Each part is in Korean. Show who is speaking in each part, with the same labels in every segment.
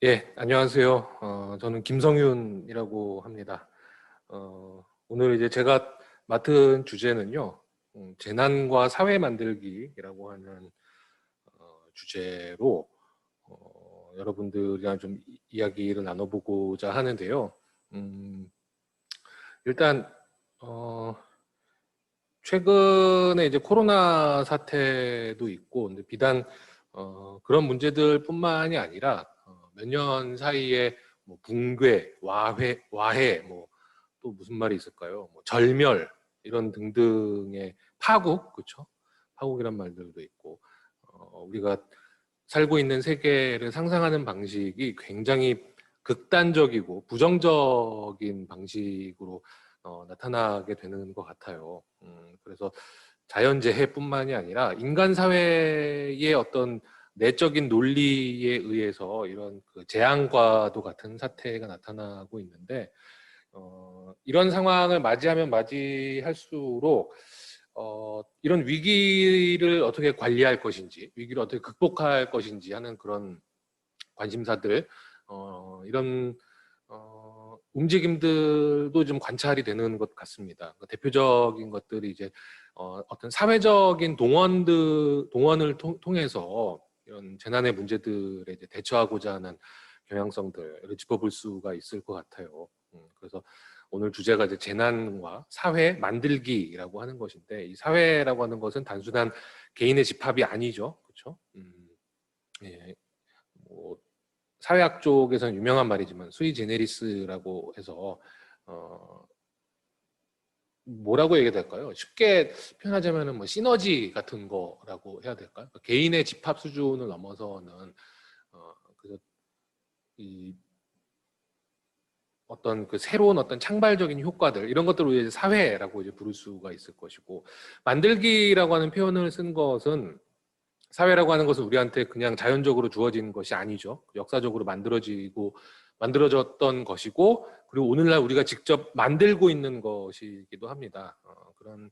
Speaker 1: 예, 안녕하세요. 저는 김성윤이라고 합니다. 오늘 이제 제가 맡은 주제는요, 재난과 사회 만들기라고 하는 주제로 여러분들이랑 좀 이야기를 나눠보고자 하는데요. 음, 일단 최근에 이제 코로나 사태도 있고, 근데 비단 그런 문제들뿐만이 아니라 몇 년 사이에 뭐 붕괴, 와해, 뭐 또 무슨 말이 있을까요? 뭐 절멸 이런 등등의 파국, 그렇죠? 파국이란 말들도 있고, 우리가 살고 있는 세계를 상상하는 방식이 굉장히 극단적이고 부정적인 방식으로 나타나게 되는 것 같아요. 그래서 자연재해뿐만이 아니라 인간 사회의 어떤 내적인 논리에 의해서 이런 그 재앙과도 같은 사태가 나타나고 있는데, 이런 상황을 맞이하면 맞이할수록 이런 위기를 어떻게 관리할 것인지, 위기를 어떻게 극복할 것인지 하는 그런 관심사들, 이런 움직임들도 좀 관찰이 되는 것 같습니다. 대표적인 것들이 이제 어떤 사회적인 동원을 통해서 이런 재난의 문제들에 이제 대처하고자 하는 경향성들을 짚어볼 수가 있을 것 같아요. 그래서 오늘 주제가 이제 재난과 사회 만들기라고 하는 것인데, 이 사회라고 하는 것은 단순한 개인의 집합이 아니죠, 그렇죠? 예, 뭐 사회학 쪽에서는 유명한 말이지만 수이 제네리스라고 해서 어, 뭐라고 얘기해야 될까요? 쉽게 표현하자면은 뭐 시너지 같은 거라고 해야 될까요? 개인의 집합 수준을 넘어서는 그래서 이 어떤 그 새로운 어떤 창발적인 효과들 이런 것들을 이제 사회라고 이제 부를 수가 있을 것이고, 만들기라고 하는 표현을 쓴 것은 사회라고 하는 것은 우리한테 그냥 자연적으로 주어진 것이 아니죠. 역사적으로 만들어졌던 것이고, 그리고 오늘날 우리가 직접 만들고 있는 것이기도 합니다. 그런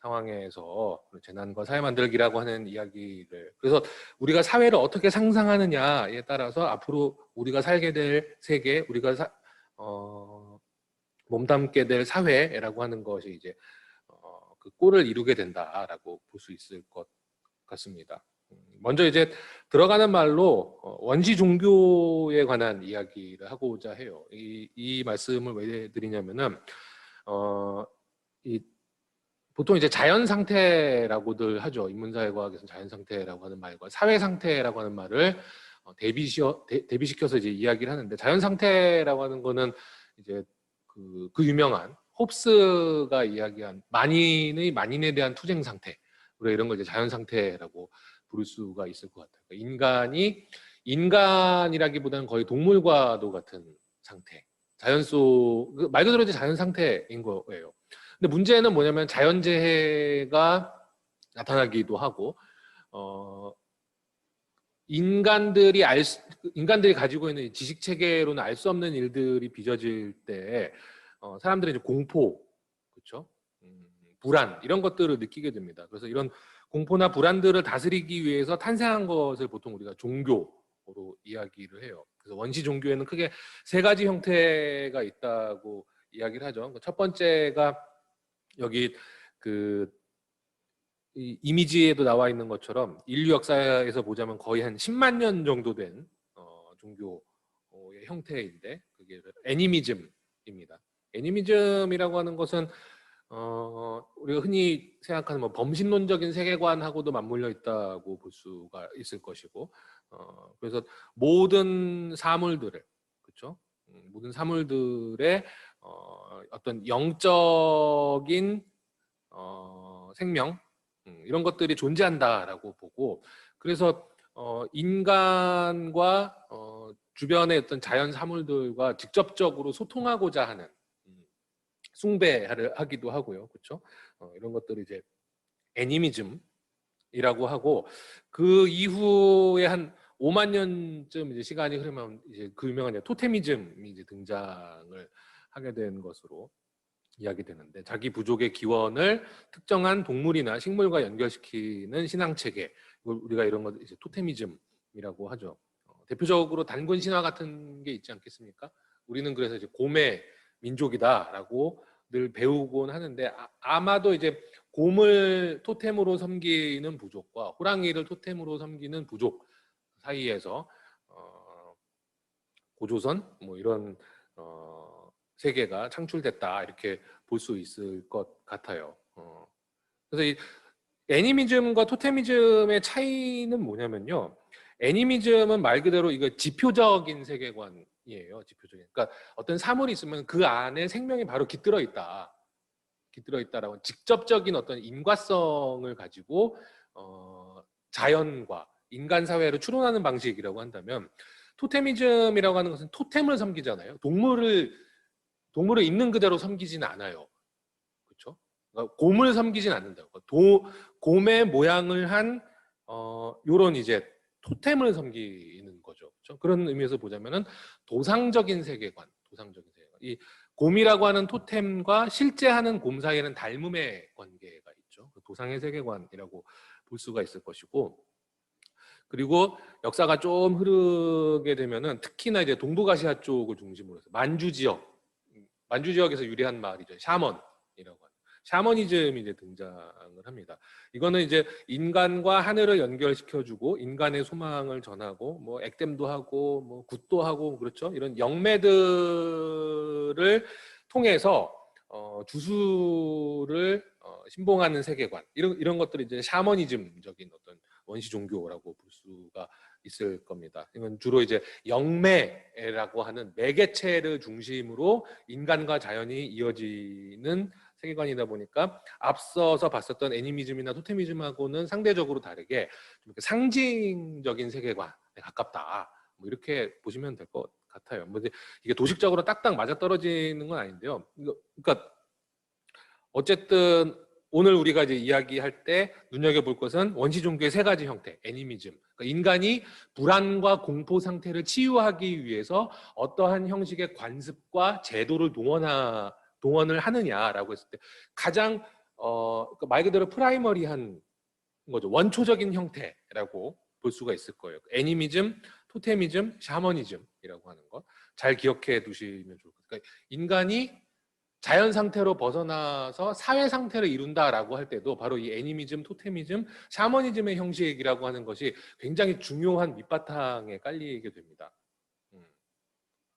Speaker 1: 상황에서 재난과 사회 만들기라고 하는 이야기를, 그래서 우리가 사회를 어떻게 상상하느냐에 따라서 앞으로 우리가 살게 될 세계, 우리가 몸담게 될 사회라고 하는 것이 이제 그 꼴을 이루게 된다라고 볼 수 있을 것 같습니다. 먼저 이제 들어가는 말로 원시 종교에 관한 이야기를 하고자 해요. 이 말씀을 왜 드리냐면은 어, 이 보통 이제 자연 상태라고들 하죠. 인문사회과학에서는 자연 상태라고 하는 말과 사회 상태라고 하는 말을 대비시켜서 이제 이야기를 하는데, 자연 상태라고 하는 거는 이제 그 유명한 홉스가 이야기한 만인에 대한 투쟁 상태, 우리가 이런 걸 이제 자연 상태라고 부를 수가 있을 것 같아요. 그러니까 인간이라기보다는 거의 동물과도 같은 상태, 자연 속말 그대로 이제 자연 상태인 거예요. 근데 문제는 뭐냐면 자연재해가 나타나기도 하고, 어, 인간들이 가지고 있는 지식 체계로는 알 수 없는 일들이 빚어질 때 사람들이 이제 공포, 그렇죠? 불안 이런 것들을 느끼게 됩니다. 그래서 이런 공포나 불안들을 다스리기 위해서 탄생한 것을 보통 우리가 종교로 이야기를 해요. 그래서 원시 종교에는 크게 세 가지 형태가 있다고 이야기를 하죠. 첫 번째가 여기 그 이미지에도 나와 있는 것처럼 인류 역사에서 보자면 거의 한 10만 년 정도 된 종교의 형태인데, 그게 애니미즘입니다. 애니미즘이라고 하는 것은 우리가 흔히 생각하는 뭐 범신론적인 세계관하고도 맞물려 있다고 볼 수가 있을 것이고, 그래서 모든 사물들을, 그렇죠? 모든 사물들의 어떤 영적인 생명, 이런 것들이 존재한다라고 보고, 그래서 인간과 주변의 어떤 자연 사물들과 직접적으로 소통하고자 하는 숭배를 하기도 하고요, 그렇죠? 이런 것들이 이제 애니미즘이라고 하고, 그 이후에 한 5만 년쯤 이제 시간이 흐르면 이제 그 유명한 이제 토테미즘이 이제 등장을 하게 된 것으로 이야기되는데, 자기 부족의 기원을 특정한 동물이나 식물과 연결시키는 신앙 체계, 우리가 이런 것 이제 토테미즘이라고 하죠. 대표적으로 단군 신화 같은 게 있지 않겠습니까? 우리는 그래서 이제 곰의 민족이다라고 늘 배우곤 하는데 아마도 이제 곰을 토템으로 섬기는 부족과 호랑이를 토템으로 섬기는 부족 사이에서 고조선 뭐 이런 세계가 창출됐다 이렇게 볼 수 있을 것 같아요. 그래서 이 애니미즘과 토테미즘의 차이는 뭐냐면요. 애니미즘은 말 그대로 이거 지표적인 세계관이에요. 지표적인. 그러니까 어떤 사물이 있으면 그 안에 생명이 바로 깃들어 있다. 깃들어 있다라고 직접적인 어떤 인과성을 가지고 자연과 인간 사회로 추론하는 방식이라고 한다면 토테미즘이라고 하는 것은 토템을 섬기잖아요. 동물을 있는 그대로 섬기지는 않아요. 그렇죠? 그러니까 곰을 섬기진 않는다고. 곰의 모양을 한 요런 이제 토템을 섬기는 거죠. 그렇죠? 그런 의미에서 보자면은 도상적인 세계관. 이 곰이라고 하는 토템과 실제 하는 곰 사이에는 닮음의 관계가 있죠. 그 도상의 세계관이라고 볼 수가 있을 것이고, 그리고 역사가 좀 흐르게 되면은 특히나 이제 동북아시아 쪽을 중심으로 해서 만주 지역에서 유래한 말이죠. 샤먼이라고 하는 샤머니즘이 이제 등장을 합니다. 이거는 이제 인간과 하늘을 연결시켜주고 인간의 소망을 전하고 뭐 액땜도 하고 뭐 굿도 하고 그렇죠. 이런 영매들을 통해서 주수를 신봉하는 세계관 이런 것들이 이제 샤머니즘적인 어떤 원시 종교라고 볼 수가 있을 겁니다. 이건 주로 이제 영매라고 하는 매개체를 중심으로 인간과 자연이 이어지는 세계관이다 보니까 앞서서 봤었던 애니미즘이나 토테미즘하고는 상대적으로 다르게 좀 상징적인 세계관에 가깝다. 뭐 이렇게 보시면 될 것 같아요. 뭐 이게 도식적으로 딱딱 맞아떨어지는 건 아닌데요. 그러니까 어쨌든 오늘 우리가 이제 이야기할 때 눈여겨볼 것은 원시 종교의 세 가지 형태, 애니미즘. 그러니까 인간이 불안과 공포 상태를 치유하기 위해서 어떠한 형식의 관습과 제도를 동원을 하느냐라고 했을 때 가장 그러니까 말 그대로 프라이머리한 거죠. 원초적인 형태라고 볼 수가 있을 거예요. 애니미즘, 토테미즘, 샤머니즘이라고 하는 것. 잘 기억해 두시면 좋을 것 같아요. 그러니까 인간이 자연 상태로 벗어나서 사회 상태를 이룬다라고 할 때도 바로 이 애니미즘, 토테미즘, 샤머니즘의 형식이라고 하는 것이 굉장히 중요한 밑바탕에 깔리게 됩니다.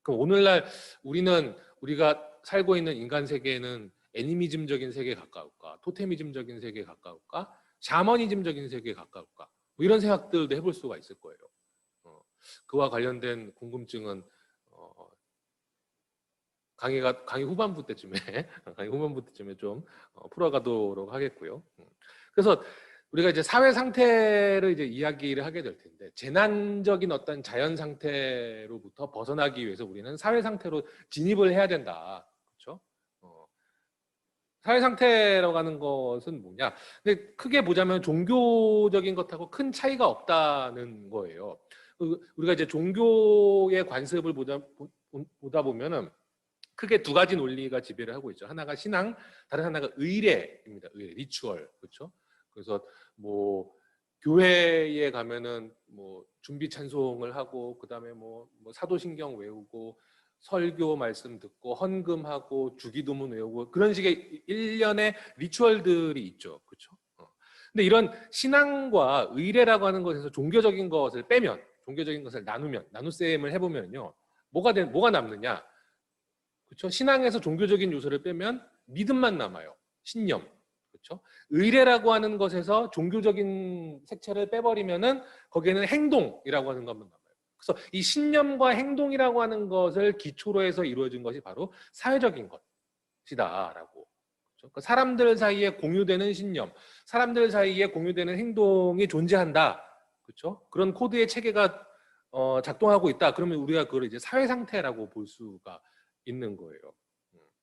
Speaker 1: 그럼 오늘날 우리가 살고 있는 인간 세계는 애니미즘적인 세계에 가까울까? 토테미즘적인 세계에 가까울까? 샤머니즘적인 세계에 가까울까? 뭐 이런 생각들도 해볼 수가 있을 거예요. 그와 관련된 궁금증은 강의 후반부 때쯤에 좀 풀어가도록 하겠고요. 그래서 우리가 이제 사회 상태를 이제 이야기를 하게 될 텐데 재난적인 어떤 자연 상태로부터 벗어나기 위해서 우리는 사회 상태로 진입을 해야 된다. 그렇죠? 사회 상태라고 하는 것은 뭐냐? 근데 크게 보자면 종교적인 것하고 큰 차이가 없다는 거예요. 우리가 이제 종교의 관습을 보다 보면은 크게 두 가지 논리가 지배를 하고 있죠. 하나가 신앙, 다른 하나가 의례입니다. 의례, 리추얼, 그렇죠? 그래서 뭐 교회에 가면은 뭐 준비 찬송을 하고 그다음에 뭐 사도신경 외우고 설교 말씀 듣고 헌금하고 주기도문 외우고 그런 식의 일련의 리추얼들이 있죠. 그렇죠? 근데 이런 신앙과 의례라고 하는 것에서 종교적인 것을 빼면 종교적인 것을 나누셈을 해보면요. 뭐가 남느냐? 그렇죠? 신앙에서 종교적인 요소를 빼면 믿음만 남아요. 신념. 그렇죠? 의례라고 하는 것에서 종교적인 색채를 빼버리면은 거기에는 행동이라고 하는 것만 남아요. 그래서 이 신념과 행동이라고 하는 것을 기초로 해서 이루어진 것이 바로 사회적인 것이다라고. 그렇죠? 그러니까 사람들 사이에 공유되는 신념, 사람들 사이에 공유되는 행동이 존재한다. 그렇죠? 그런 코드의 체계가 작동하고 있다. 그러면 우리가 그걸 이제 사회 상태라고 볼 수가 있는 거예요.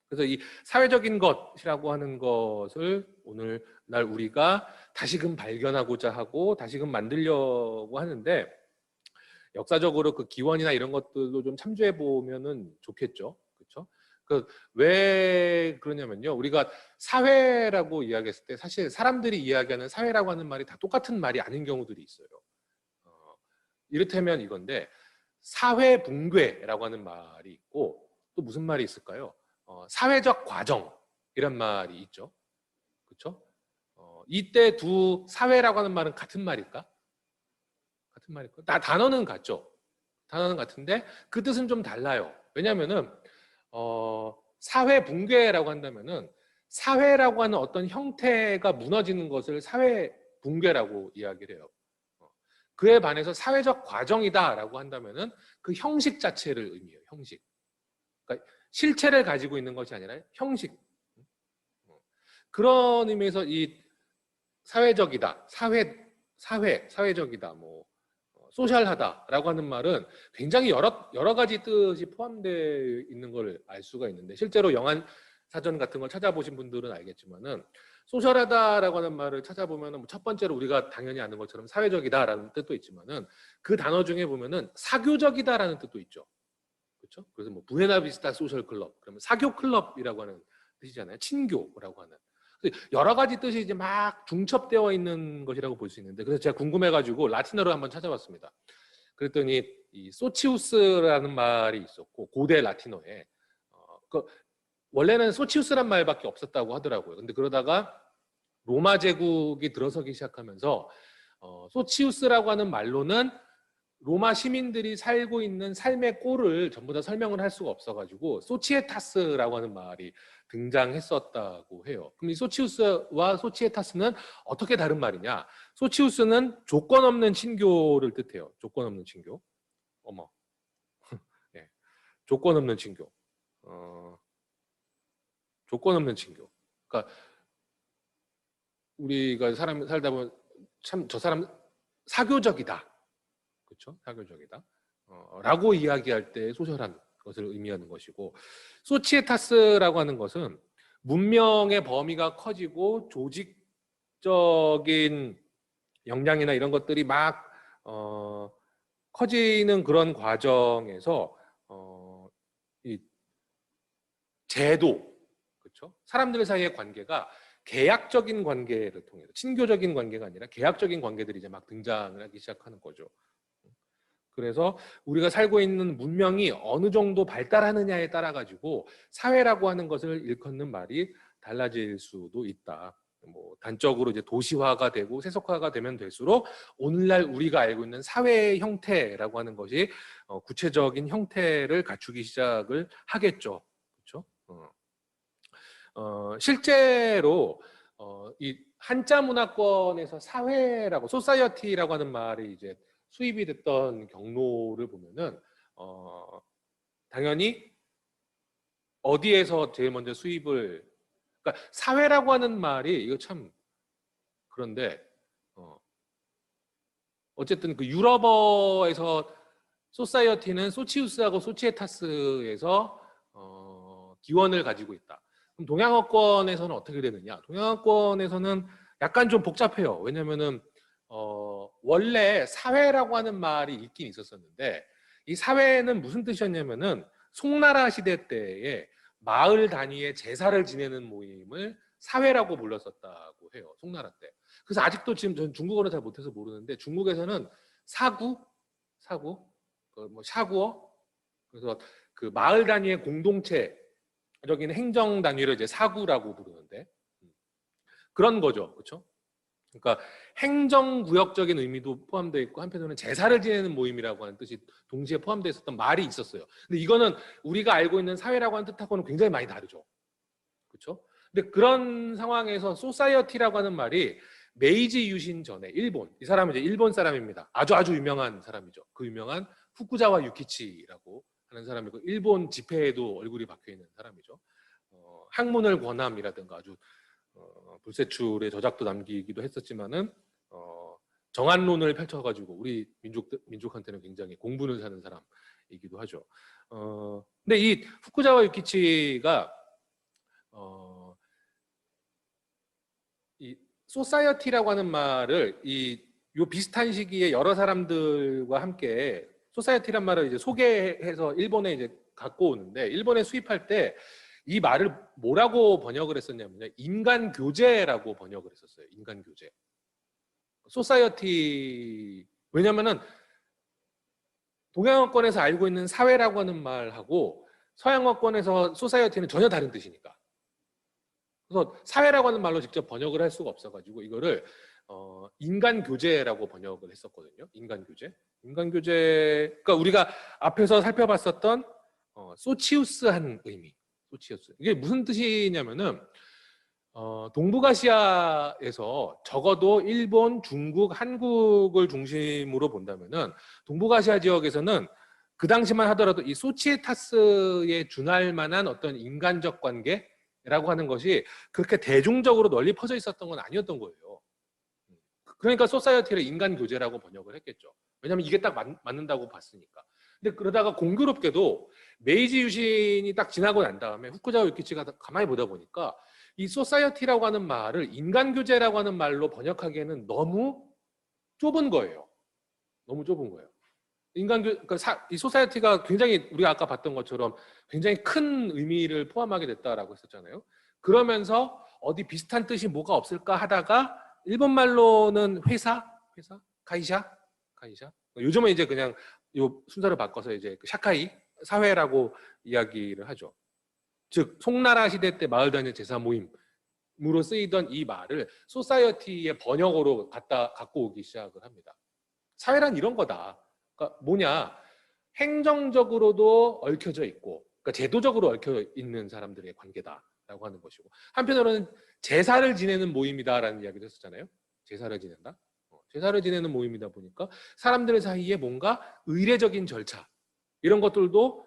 Speaker 1: 그래서 이 사회적인 것이라고 하는 것을 오늘날 우리가 다시금 발견하고자 하고 다시금 만들려고 하는데 역사적으로 그 기원이나 이런 것들도 좀 참조해 보면은 좋겠죠. 그렇죠? 왜 그러냐면요. 우리가 사회라고 이야기했을 때 사실 사람들이 이야기하는 사회라고 하는 말이 다 똑같은 말이 아닌 경우들이 있어요. 이를테면 이건데 사회 붕괴라고 하는 말이 있고 또 무슨 말이 있을까요? 사회적 과정 이런 말이 있죠. 그렇죠? 이때 두 사회라고 하는 말은 같은 말일까? 같은 말일까? 단어는 같죠. 단어는 같은데 그 뜻은 좀 달라요. 왜냐하면은 사회 붕괴라고 한다면은 사회라고 하는 어떤 형태가 무너지는 것을 사회 붕괴라고 이야기를 해요. 그에 반해서 사회적 과정이다라고 한다면은 그 형식 자체를 의미해요. 형식. 그러니까 실체를 가지고 있는 것이 아니라 형식. 그런 의미에서 이 사회적이다, 사회적이다, 뭐 소셜하다라고 하는 말은 굉장히 여러 가지 뜻이 포함되어 있는 걸 알 수가 있는데 실제로 영한 사전 같은 걸 찾아보신 분들은 알겠지만은 소셜하다라고 하는 말을 찾아보면은 첫 번째로 우리가 당연히 아는 것처럼 사회적이다라는 뜻도 있지만은 그 단어 중에 보면은 사교적이다라는 뜻도 있죠. 그렇죠? 그래서 뭐 부에나비스타 소셜 클럽 그러면 사교 클럽이라고 하는 뜻이잖아요. 친교라고 하는. 여러 가지 뜻이 이제 막 중첩되어 있는 것이라고 볼 수 있는데 그래서 제가 궁금해가지고 라틴어로 한번 찾아봤습니다. 그랬더니 이 소치우스라는 말이 있었고 고대 라틴어에 원래는 소치우스란 말밖에 없었다고 하더라고요. 근데 그러다가 로마 제국이 들어서기 시작하면서 소치우스라고 하는 말로는 로마 시민들이 살고 있는 삶의 꼴을 전부 다 설명을 할 수가 없어가지고 소치에타스라고 하는 말이 등장했었다고 해요. 그럼 이 소치우스와 소치에타스는 어떻게 다른 말이냐? 소치우스는 조건 없는 친교를 뜻해요. 조건 없는 친교. 어머, 네. 조건 없는 친교. 조건 없는 친교. 그러니까 우리가 사람 살다 보면 참 저 사람 사교적이다. 그렇죠? 사교적이다. 라고 이야기할 때 소셜한 것을 의미하는 것이고 소치에타스라고 하는 것은 문명의 범위가 커지고 조직적인 역량이나 이런 것들이 막 커지는 그런 과정에서 이 제도 그렇죠? 사람들 사이의 관계가 계약적인 관계를 통해서 친교적인 관계가 아니라 계약적인 관계들이 이제 막 등장을 하기 시작하는 거죠. 그래서 우리가 살고 있는 문명이 어느 정도 발달하느냐에 따라 가지고 사회라고 하는 것을 일컫는 말이 달라질 수도 있다. 뭐 단적으로 이제 도시화가 되고 세속화가 되면 될수록 오늘날 우리가 알고 있는 사회의 형태라고 하는 것이 구체적인 형태를 갖추기 시작을 하겠죠. 그렇죠? 실제로 이 한자 문화권에서 사회라고 소사이어티라고 하는 말이 이제 수입이 됐던 경로를 보면은 당연히 어디에서 제일 먼저 수입을 그러니까 사회라고 하는 말이 이거 참 그런데 어쨌든 그 유럽어에서 소사이어티는 소치우스하고 소치에타스에서 기원을 가지고 있다. 그럼 동양어권에서는 어떻게 되느냐? 동양어권에서는 약간 좀 복잡해요. 왜냐면은 원래 사회라고 하는 말이 있긴 있었었는데 이 사회는 무슨 뜻이었냐면은 송나라 시대 때에 마을 단위의 제사를 지내는 모임을 사회라고 불렀었다고 해요. 송나라 때. 그래서 아직도 지금 전 중국어를 잘 못해서 모르는데 중국에서는 사구, 뭐 샤구어, 그래서 그 마을 단위의 공동체적인 행정 단위를 이제 사구라고 부르는데 그런 거죠, 그렇죠? 그러니까 행정구역적인 의미도 포함되어 있고 한편으로는 제사를 지내는 모임이라고 하는 뜻이 동시에 포함되어 있었던 말이 있었어요. 근데 이거는 우리가 알고 있는 사회라고 하는 뜻하고는 굉장히 많이 다르죠. 그렇죠? 근데 그런 상황에서 소사이어티라고 하는 말이 메이지 유신 전에 일본, 이 사람은 이제 일본 사람입니다. 아주 유명한 사람이죠. 그 유명한 후쿠자와 유키치라고 하는 사람이고 일본 지폐에도 얼굴이 박혀 있는 사람이죠. 학문을 권함이라든가 아주 불세출의 저작도 남기기도 했었지만은 정한론을 펼쳐가지고 우리 민족한테는 굉장히 공분을 사는 사람이기도 하죠. 근데 이 후쿠자와 유키치가 이 소사이어티라고 하는 말을 요 비슷한 시기에 여러 사람들과 함께 소사이어티란 말을 이제 소개해서 일본에 이제 갖고 오는데 일본에 수입할 때 이 말을 뭐라고 번역을 했었냐면요. 인간 교제라고 번역을 했었어요. 인간 교제. 소사이어티 왜냐면은 동양어권에서 알고 있는 사회라고 하는 말하고 서양어권에서 소사이어티는 전혀 다른 뜻이니까. 그래서 사회라고 하는 말로 직접 번역을 할 수가 없어가지고 이거를 인간 교제라고 번역을 했었거든요. 인간 교제. 인간 교제. 그러니까 우리가 앞에서 살펴봤었던 소치우스한 의미. 소치우스. 이게 무슨 뜻이냐면은 동북아시아에서 적어도 일본, 중국, 한국을 중심으로 본다면은 동북아시아 지역에서는 그 당시만 하더라도 이 소치에타스에 준할 만한 어떤 인간적 관계라고 하는 것이 그렇게 대중적으로 널리 퍼져 있었던 건 아니었던 거예요. 그러니까 소사이어티를 인간 교제라고 번역을 했겠죠. 왜냐하면 이게 딱 맞는다고 봤으니까. 근데 그러다가 공교롭게도 메이지 유신이 딱 지나고 난 다음에 후쿠자와 유키치가 가만히 보다 보니까 이 소사이어티라고 하는 말을 인간교제라고 하는 말로 번역하기에는 너무 좁은 거예요. 너무 좁은 거예요. 그러니까 이 소사이어티가 굉장히 우리가 아까 봤던 것처럼 굉장히 큰 의미를 포함하게 됐다라고 했었잖아요. 그러면서 어디 비슷한 뜻이 뭐가 없을까 하다가 일본 말로는 회사, 카이샤. 요즘은 이제 그냥 요 순서를 바꿔서 이제 샤카이, 사회라고 이야기를 하죠. 즉 송나라 시대 때 마을 단위 제사 모임으로 쓰이던 이 말을 소사이어티의 번역으로 갖고 오기 시작을 합니다. 사회란 이런 거다. 그러니까 뭐냐, 행정적으로도 얽혀져 있고, 그러니까 제도적으로 얽혀 있는 사람들의 관계다라고 하는 것이고, 한편으로는 제사를 지내는 모임이다라는 이야기도 했었잖아요. 제사를 지낸다. 제사를 지내는 모임이다 보니까 사람들 사이에 뭔가 의례적인 절차 이런 것들도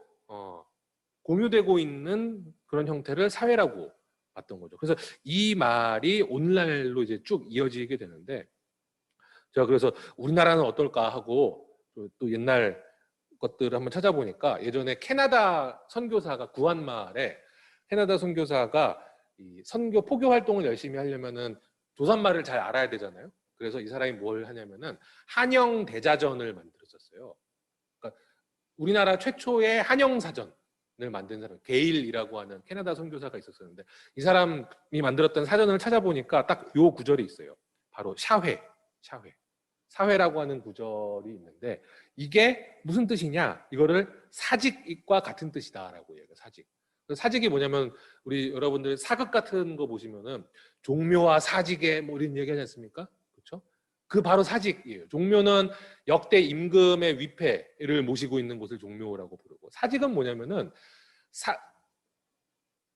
Speaker 1: 공유되고 있는 그런 형태를 사회라고 봤던 거죠. 그래서 이 말이 오늘날로 이제 쭉 이어지게 되는데, 제가 그래서 우리나라는 어떨까 하고 또 옛날 것들을 한번 찾아보니까 예전에 캐나다 선교사가 구한말에 캐나다 선교사가 이 선교 포교 활동을 열심히 하려면은 조선말을 잘 알아야 되잖아요. 그래서 이 사람이 뭘 하냐면은 한영 대자전을 만들었었어요. 그러니까 우리나라 최초의 한영 사전을 만든 사람, 게일이라고 하는 캐나다 선교사가 있었었는데 이 사람이 만들었던 사전을 찾아보니까 딱 요 구절이 있어요. 바로 사회라고 하는 구절이 있는데 이게 무슨 뜻이냐? 이거를 사직과 같은 뜻이다라고 얘기해요. 사직이 뭐냐면 우리 여러분들 사극 같은 거 보시면은 종묘와 사직에 뭐 이런 얘기 하지 않습니까? 그렇죠? 그 바로 사직이에요. 종묘는 역대 임금의 위패를 모시고 있는 곳을 종묘라고 부르고, 사직은 뭐냐면은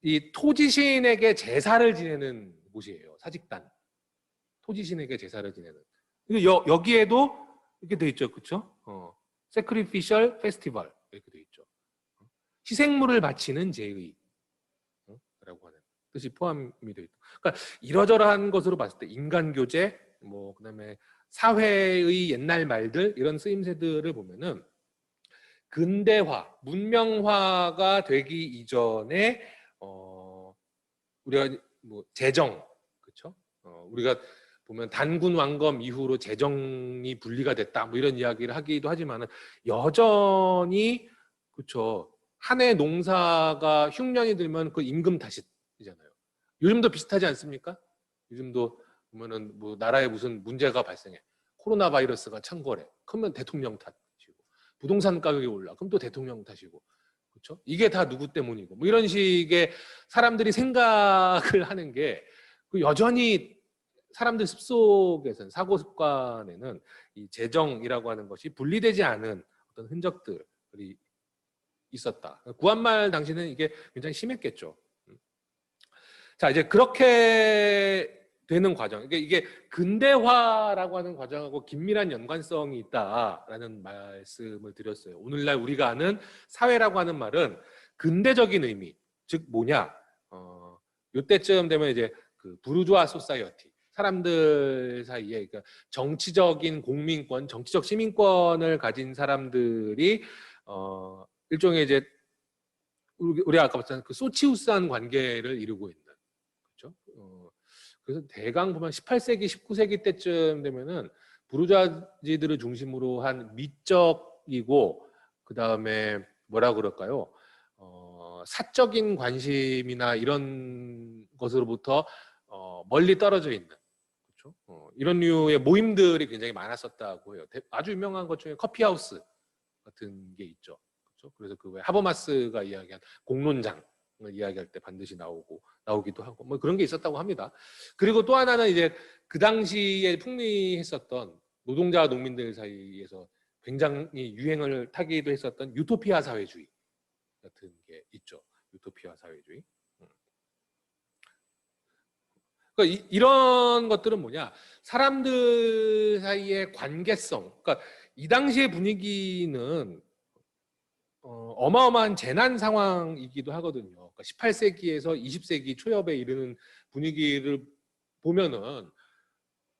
Speaker 1: 이 토지신에게 제사를 지내는 곳이에요. 사직단. 토지신에게 제사를 지내는. 여기에도 이렇게 돼 있죠, 그렇죠? Sacrificial Festival 이렇게 돼 있죠. 희생물을 바치는 제의. 라고 하는 뜻이 포함이 되어 있다. 그러니까 이러저러한 것으로 봤을 때 인간 교제, 뭐 그다음에 사회의 옛날 말들 이런 쓰임새들을 보면은 근대화, 문명화가 되기 이전에 우리가 뭐 재정, 그렇죠? 우리가 보면 단군 왕검 이후로 재정이 분리가 됐다, 뭐 이런 이야기를 하기도 하지만은 여전히 그렇죠. 한 해 농사가 흉년이 들면 그 임금 탓이잖아요. 요즘도 비슷하지 않습니까? 요즘도 보면은 뭐 나라에 무슨 문제가 발생해. 코로나 바이러스가 창궐해. 그러면 대통령 탓이고, 부동산 가격이 올라. 그럼 또 대통령 탓이고. 그렇죠? 이게 다 누구 때문이고. 뭐 이런 식의 사람들이 생각을 하는 게 여전히 사람들 습속에서는, 사고 습관에는 이 재정이라고 하는 것이 분리되지 않은 어떤 흔적들이 있었다. 구한말 당시는 이게 굉장히 심했겠죠. 자, 이제 그렇게 되는 과정. 이게 근대화라고 하는 과정하고 긴밀한 연관성이 있다라는 말씀을 드렸어요. 오늘날 우리가 아는 사회라고 하는 말은 근대적인 의미, 즉 뭐냐? 요때쯤 되면 이제 그 부르주아 소사이어티, 사람들 사이에 그러니까 정치적인 공민권, 정치적 시민권을 가진 사람들이 일종의 이제 우리가 아까 봤잖아요. 그 소치우스한 관계를 이루고 있는, 그렇죠? 그래서 대강 보면 18세기, 19세기 때쯤 되면은 부르주아지들을 중심으로 한 미적이고 그 다음에 뭐라 그럴까요? 사적인 관심이나 이런 것으로부터 멀리 떨어져 있는, 그렇죠? 이런 류의 모임들이 굉장히 많았었다고 해요. 아주 유명한 것 중에 커피하우스 같은 게 있죠. 그렇죠? 그래서 그 왜 하버마스가 이야기한 공론장을 이야기할 때 반드시 나오기도 하고 뭐 그런 게 있었다고 합니다. 그리고 또 하나는 이제 그 당시에 풍미했었던 노동자와 농민들 사이에서 굉장히 유행을 타기도 했었던 유토피아 사회주의 같은 게 있죠. 유토피아 사회주의. 그러니까 이런 것들은 뭐냐? 사람들 사이의 관계성. 그러니까 이 당시의 분위기는 어마어마한 재난 상황이기도 하거든요. 그러니까 18세기에서 20세기 초엽에 이르는 분위기를 보면은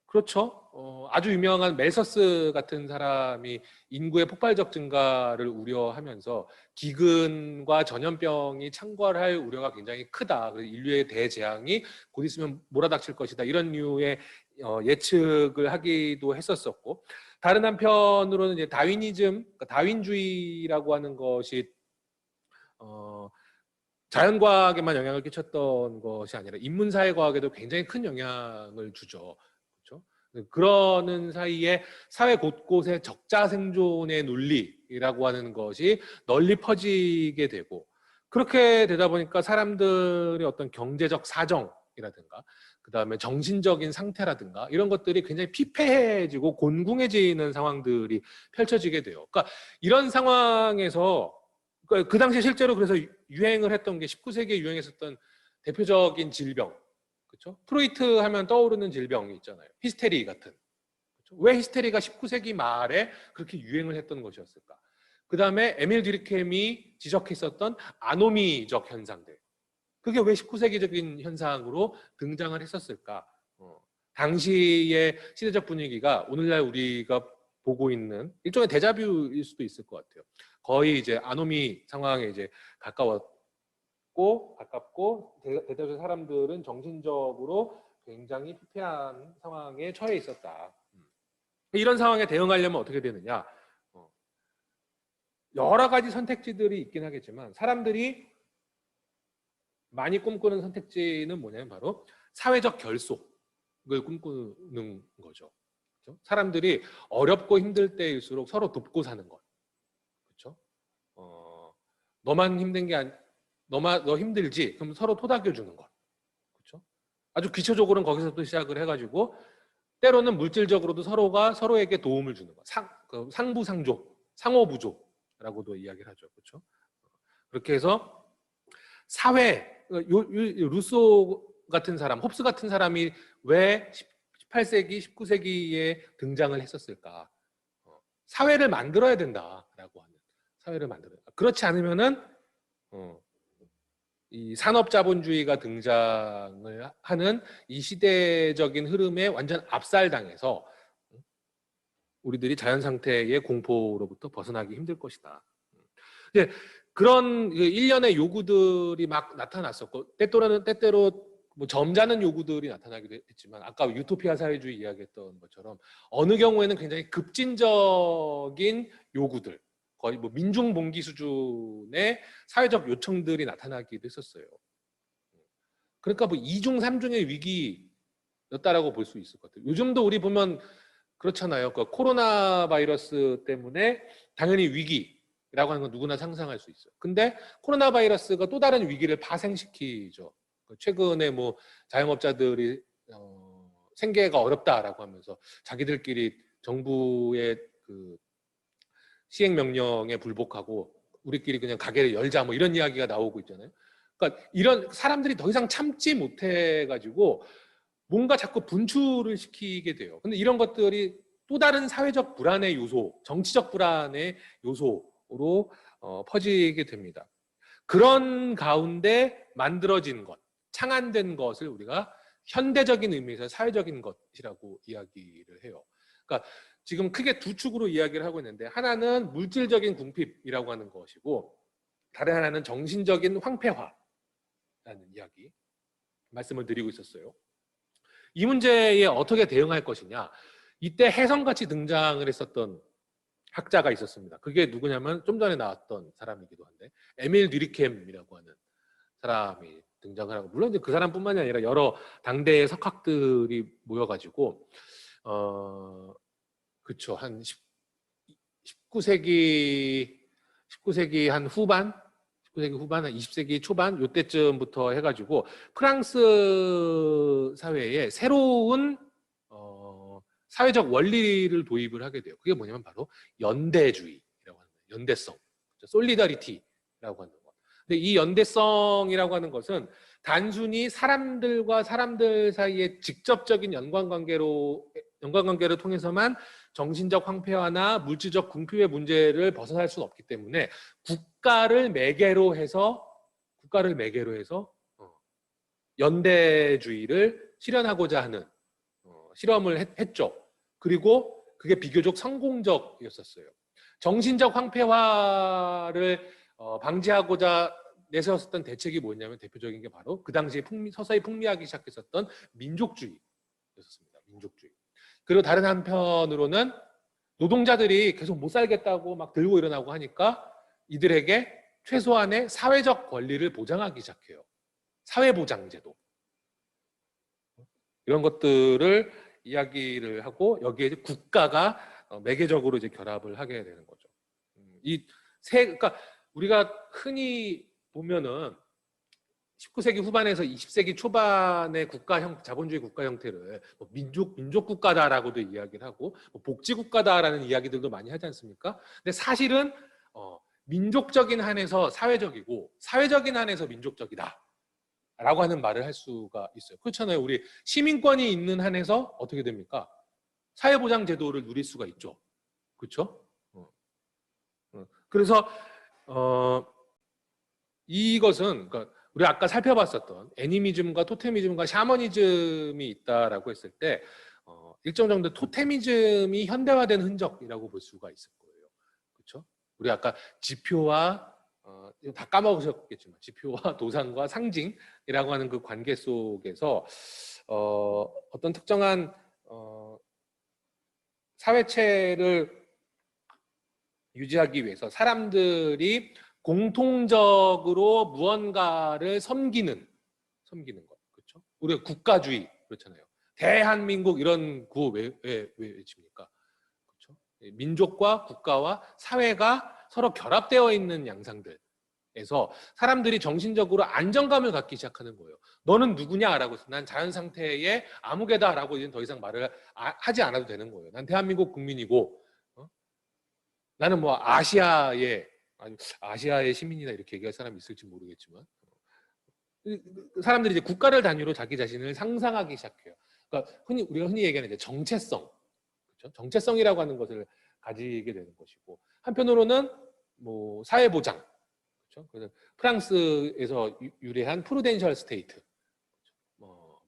Speaker 1: 그렇죠. 아주 유명한 멜서스 같은 사람이 인구의 폭발적 증가를 우려하면서 기근과 전염병이 창궐할 우려가 굉장히 크다. 그래서 인류의 대재앙이 곧 있으면 몰아닥칠 것이다. 이런 류의 예측을 하기도 했었었고, 다른 한편으로는 이제 다윈이즘, 그러니까 다윈주의라고 하는 것이 자연과학에만 영향을 끼쳤던 것이 아니라 인문사회과학에도 굉장히 큰 영향을 주죠. 그렇죠? 그러는 사이에 사회 곳곳에 적자 생존의 논리라고 하는 것이 널리 퍼지게 되고 그렇게 되다 보니까 사람들의 어떤 경제적 사정이라든가 그 다음에 정신적인 상태라든가 이런 것들이 굉장히 피폐해지고 곤궁해지는 상황들이 펼쳐지게 돼요. 그러니까 이런 상황에서 그 당시에 실제로 그래서 유행을 했던 게 19세기에 유행했었던 대표적인 질병, 그렇죠? 프로이트 하면 떠오르는 질병이 있잖아요. 히스테리 같은. 그렇죠? 왜 히스테리가 19세기 말에 그렇게 유행을 했던 것이었을까? 그 다음에 에밀 듀리켐이 지적했었던 아노미적 현상들. 그게 왜 19세기적인 현상으로 등장을 했었을까? 당시의 시대적 분위기가 오늘날 우리가 보고 있는 일종의 데자뷰일 수도 있을 것 같아요. 거의 이제 아노미 상황에 이제 가깝고 대다수 사람들은 정신적으로 굉장히 피폐한 상황에 처해 있었다. 이런 상황에 대응하려면 어떻게 되느냐? 여러 가지 선택지들이 있긴 하겠지만 사람들이 많이 꿈꾸는 선택지는 뭐냐면 바로 사회적 결속을 꿈꾸는 거죠. 그렇죠? 사람들이 어렵고 힘들 때일수록 서로 돕고 사는 것. 그렇죠? 너만 힘든 게 너 힘들지? 그럼 서로 토닥여 주는 것. 그렇죠? 아주 기초적으로는 거기서부터 시작을 해가지고 때로는 물질적으로도 서로가 서로에게 도움을 주는 것. 상부상조, 상호부조라고도 이야기를 하죠. 그렇죠? 그렇게 해서 사회, 루소 같은 사람, 홉스 같은 사람이 왜 18세기, 19세기에 등장을 했었을까? 사회를 만들어야 된다라고 하는 사회를 만들어야 된다. 그렇지 않으면은 이 산업자본주의가 등장을 하는 이 시대적인 흐름에 완전 압살당해서 우리들이 자연 상태의 공포로부터 벗어나기 힘들 것이다. 이제 그런 일련의 요구들이 막 나타났었고 때때로 뭐 점잖은 요구들이 나타나기도 했지만 아까 유토피아 사회주의 이야기했던 것처럼 어느 경우에는 굉장히 급진적인 요구들 거의 뭐 민중봉기 수준의 사회적 요청들이 나타나기도 했었어요. 그러니까 뭐 2중 3중의 위기였다라고 볼 수 있을 것 같아요. 요즘도 우리 보면 그렇잖아요. 그 코로나 바이러스 때문에 당연히 위기라고 하는 건 누구나 상상할 수 있어요. 근데 코로나 바이러스가 또 다른 위기를 파생시키죠. 최근에 뭐 자영업자들이 생계가 어렵다라고 하면서 자기들끼리 정부의 그 시행 명령에 불복하고 우리끼리 그냥 가게를 열자 뭐 이런 이야기가 나오고 있잖아요. 그러니까 이런 사람들이 더 이상 참지 못해 가지고 뭔가 자꾸 분출을 시키게 돼요. 근데 이런 것들이 또 다른 사회적 불안의 요소, 정치적 불안의 요소로 퍼지게 됩니다. 그런 가운데 만들어진 것, 창안된 것을 우리가 현대적인 의미에서 사회적인 것이라고 이야기를 해요. 그러니까 지금 크게 두 축으로 이야기를 하고 있는데 하나는 물질적인 궁핍이라고 하는 것이고 다른 하나는 정신적인 황폐화라는 이야기 말씀을 드리고 있었어요. 이 문제에 어떻게 대응할 것이냐. 이때 혜성같이 등장을 했었던 학자가 있었습니다. 그게 누구냐면 좀 전에 나왔던 사람이기도 한데 에밀 듀리켐이라고 하는 사람이 등장을 하고 물론 이제 그 사람뿐만이 아니라 여러 당대의 석학들이 모여가지고 그쵸 한 19세기 한 후반, 19세기 후반, 한 20세기 초반 요때쯤부터 해가지고 프랑스 사회에 새로운 사회적 원리를 도입을 하게 돼요. 그게 뭐냐면 바로 연대주의라고 하는 거예요. 연대성, 솔리다리티라고 하는 거. 근데 이 연대성이라고 하는 것은 단순히 사람들과 사람들 사이의 직접적인 연관관계를 통해서만 정신적 황폐화나 물질적 궁핍의 문제를 벗어날 수는 없기 때문에 국가를 매개로 해서 연대주의를 실현하고자 하는 실험을 했죠. 그리고 그게 비교적 성공적이었었어요. 정신적 황폐화를 방지하고자 내세웠었던 대책이 뭐냐면 대표적인 게 바로 그 당시에 서서히 풍미하기 시작했었던 민족주의였습니다. 민족주의. 그리고 다른 한편으로는 노동자들이 계속 못 살겠다고 막 들고 일어나고 하니까 이들에게 최소한의 사회적 권리를 보장하기 시작해요. 사회보장제도. 이런 것들을 이야기를 하고 여기에 국가가 매개적으로 이제 결합을 하게 되는 거죠. 그러니까 우리가 흔히 보면은 19세기 후반에서 20세기 초반의 자본주의 국가 형태를 민족 국가다라고도 이야기를 하고 복지 국가다라는 이야기들도 많이 하지 않습니까? 근데 사실은 민족적인 한에서 사회적이고 사회적인 한에서 민족적이다. 라고 하는 말을 할 수가 있어요. 그렇잖아요. 우리 시민권이 있는 한에서 어떻게 됩니까? 사회보장 제도를 누릴 수가 있죠. 그렇죠? 그래서 이것은 그러니까 우리 아까 살펴봤었던 애니미즘과 토테미즘과 샤머니즘이 있다라고 했을 때 일정 정도 토테미즘이 현대화된 흔적이라고 볼 수가 있을 거예요. 그렇죠? 우리 아까 지표와 다 까먹으셨겠지만 지표와 도상과 상징이라고 하는 그 관계 속에서 어떤 특정한 사회체를 유지하기 위해서 사람들이 공통적으로 무언가를 섬기는 것, 그렇죠? 우리가 국가주의 그렇잖아요. 대한민국 이런 구호 왜 외칩니까? 그렇죠? 민족과 국가와 사회가 서로 결합되어 있는 양상들에서 사람들이 정신적으로 안정감을 갖기 시작하는 거예요. 너는 누구냐라고 해서 난 자연 상태의 아무개다라고 이제 더 이상 말을 하지 않아도 되는 거예요. 난 대한민국 국민이고 나는 뭐 아시아의 시민이다 이렇게 얘기할 사람이 있을지 모르겠지만 사람들이 이제 국가를 단위로 자기 자신을 상상하기 시작해요. 그러니까 우리가 흔히 얘기하는 이제 정체성, 그렇죠? 정체성이라고 하는 것을 가지게 되는 것이고 한편으로는 뭐 사회보장, 그렇죠? 그래서 프랑스에서 유래한 프루덴셜 스테이트,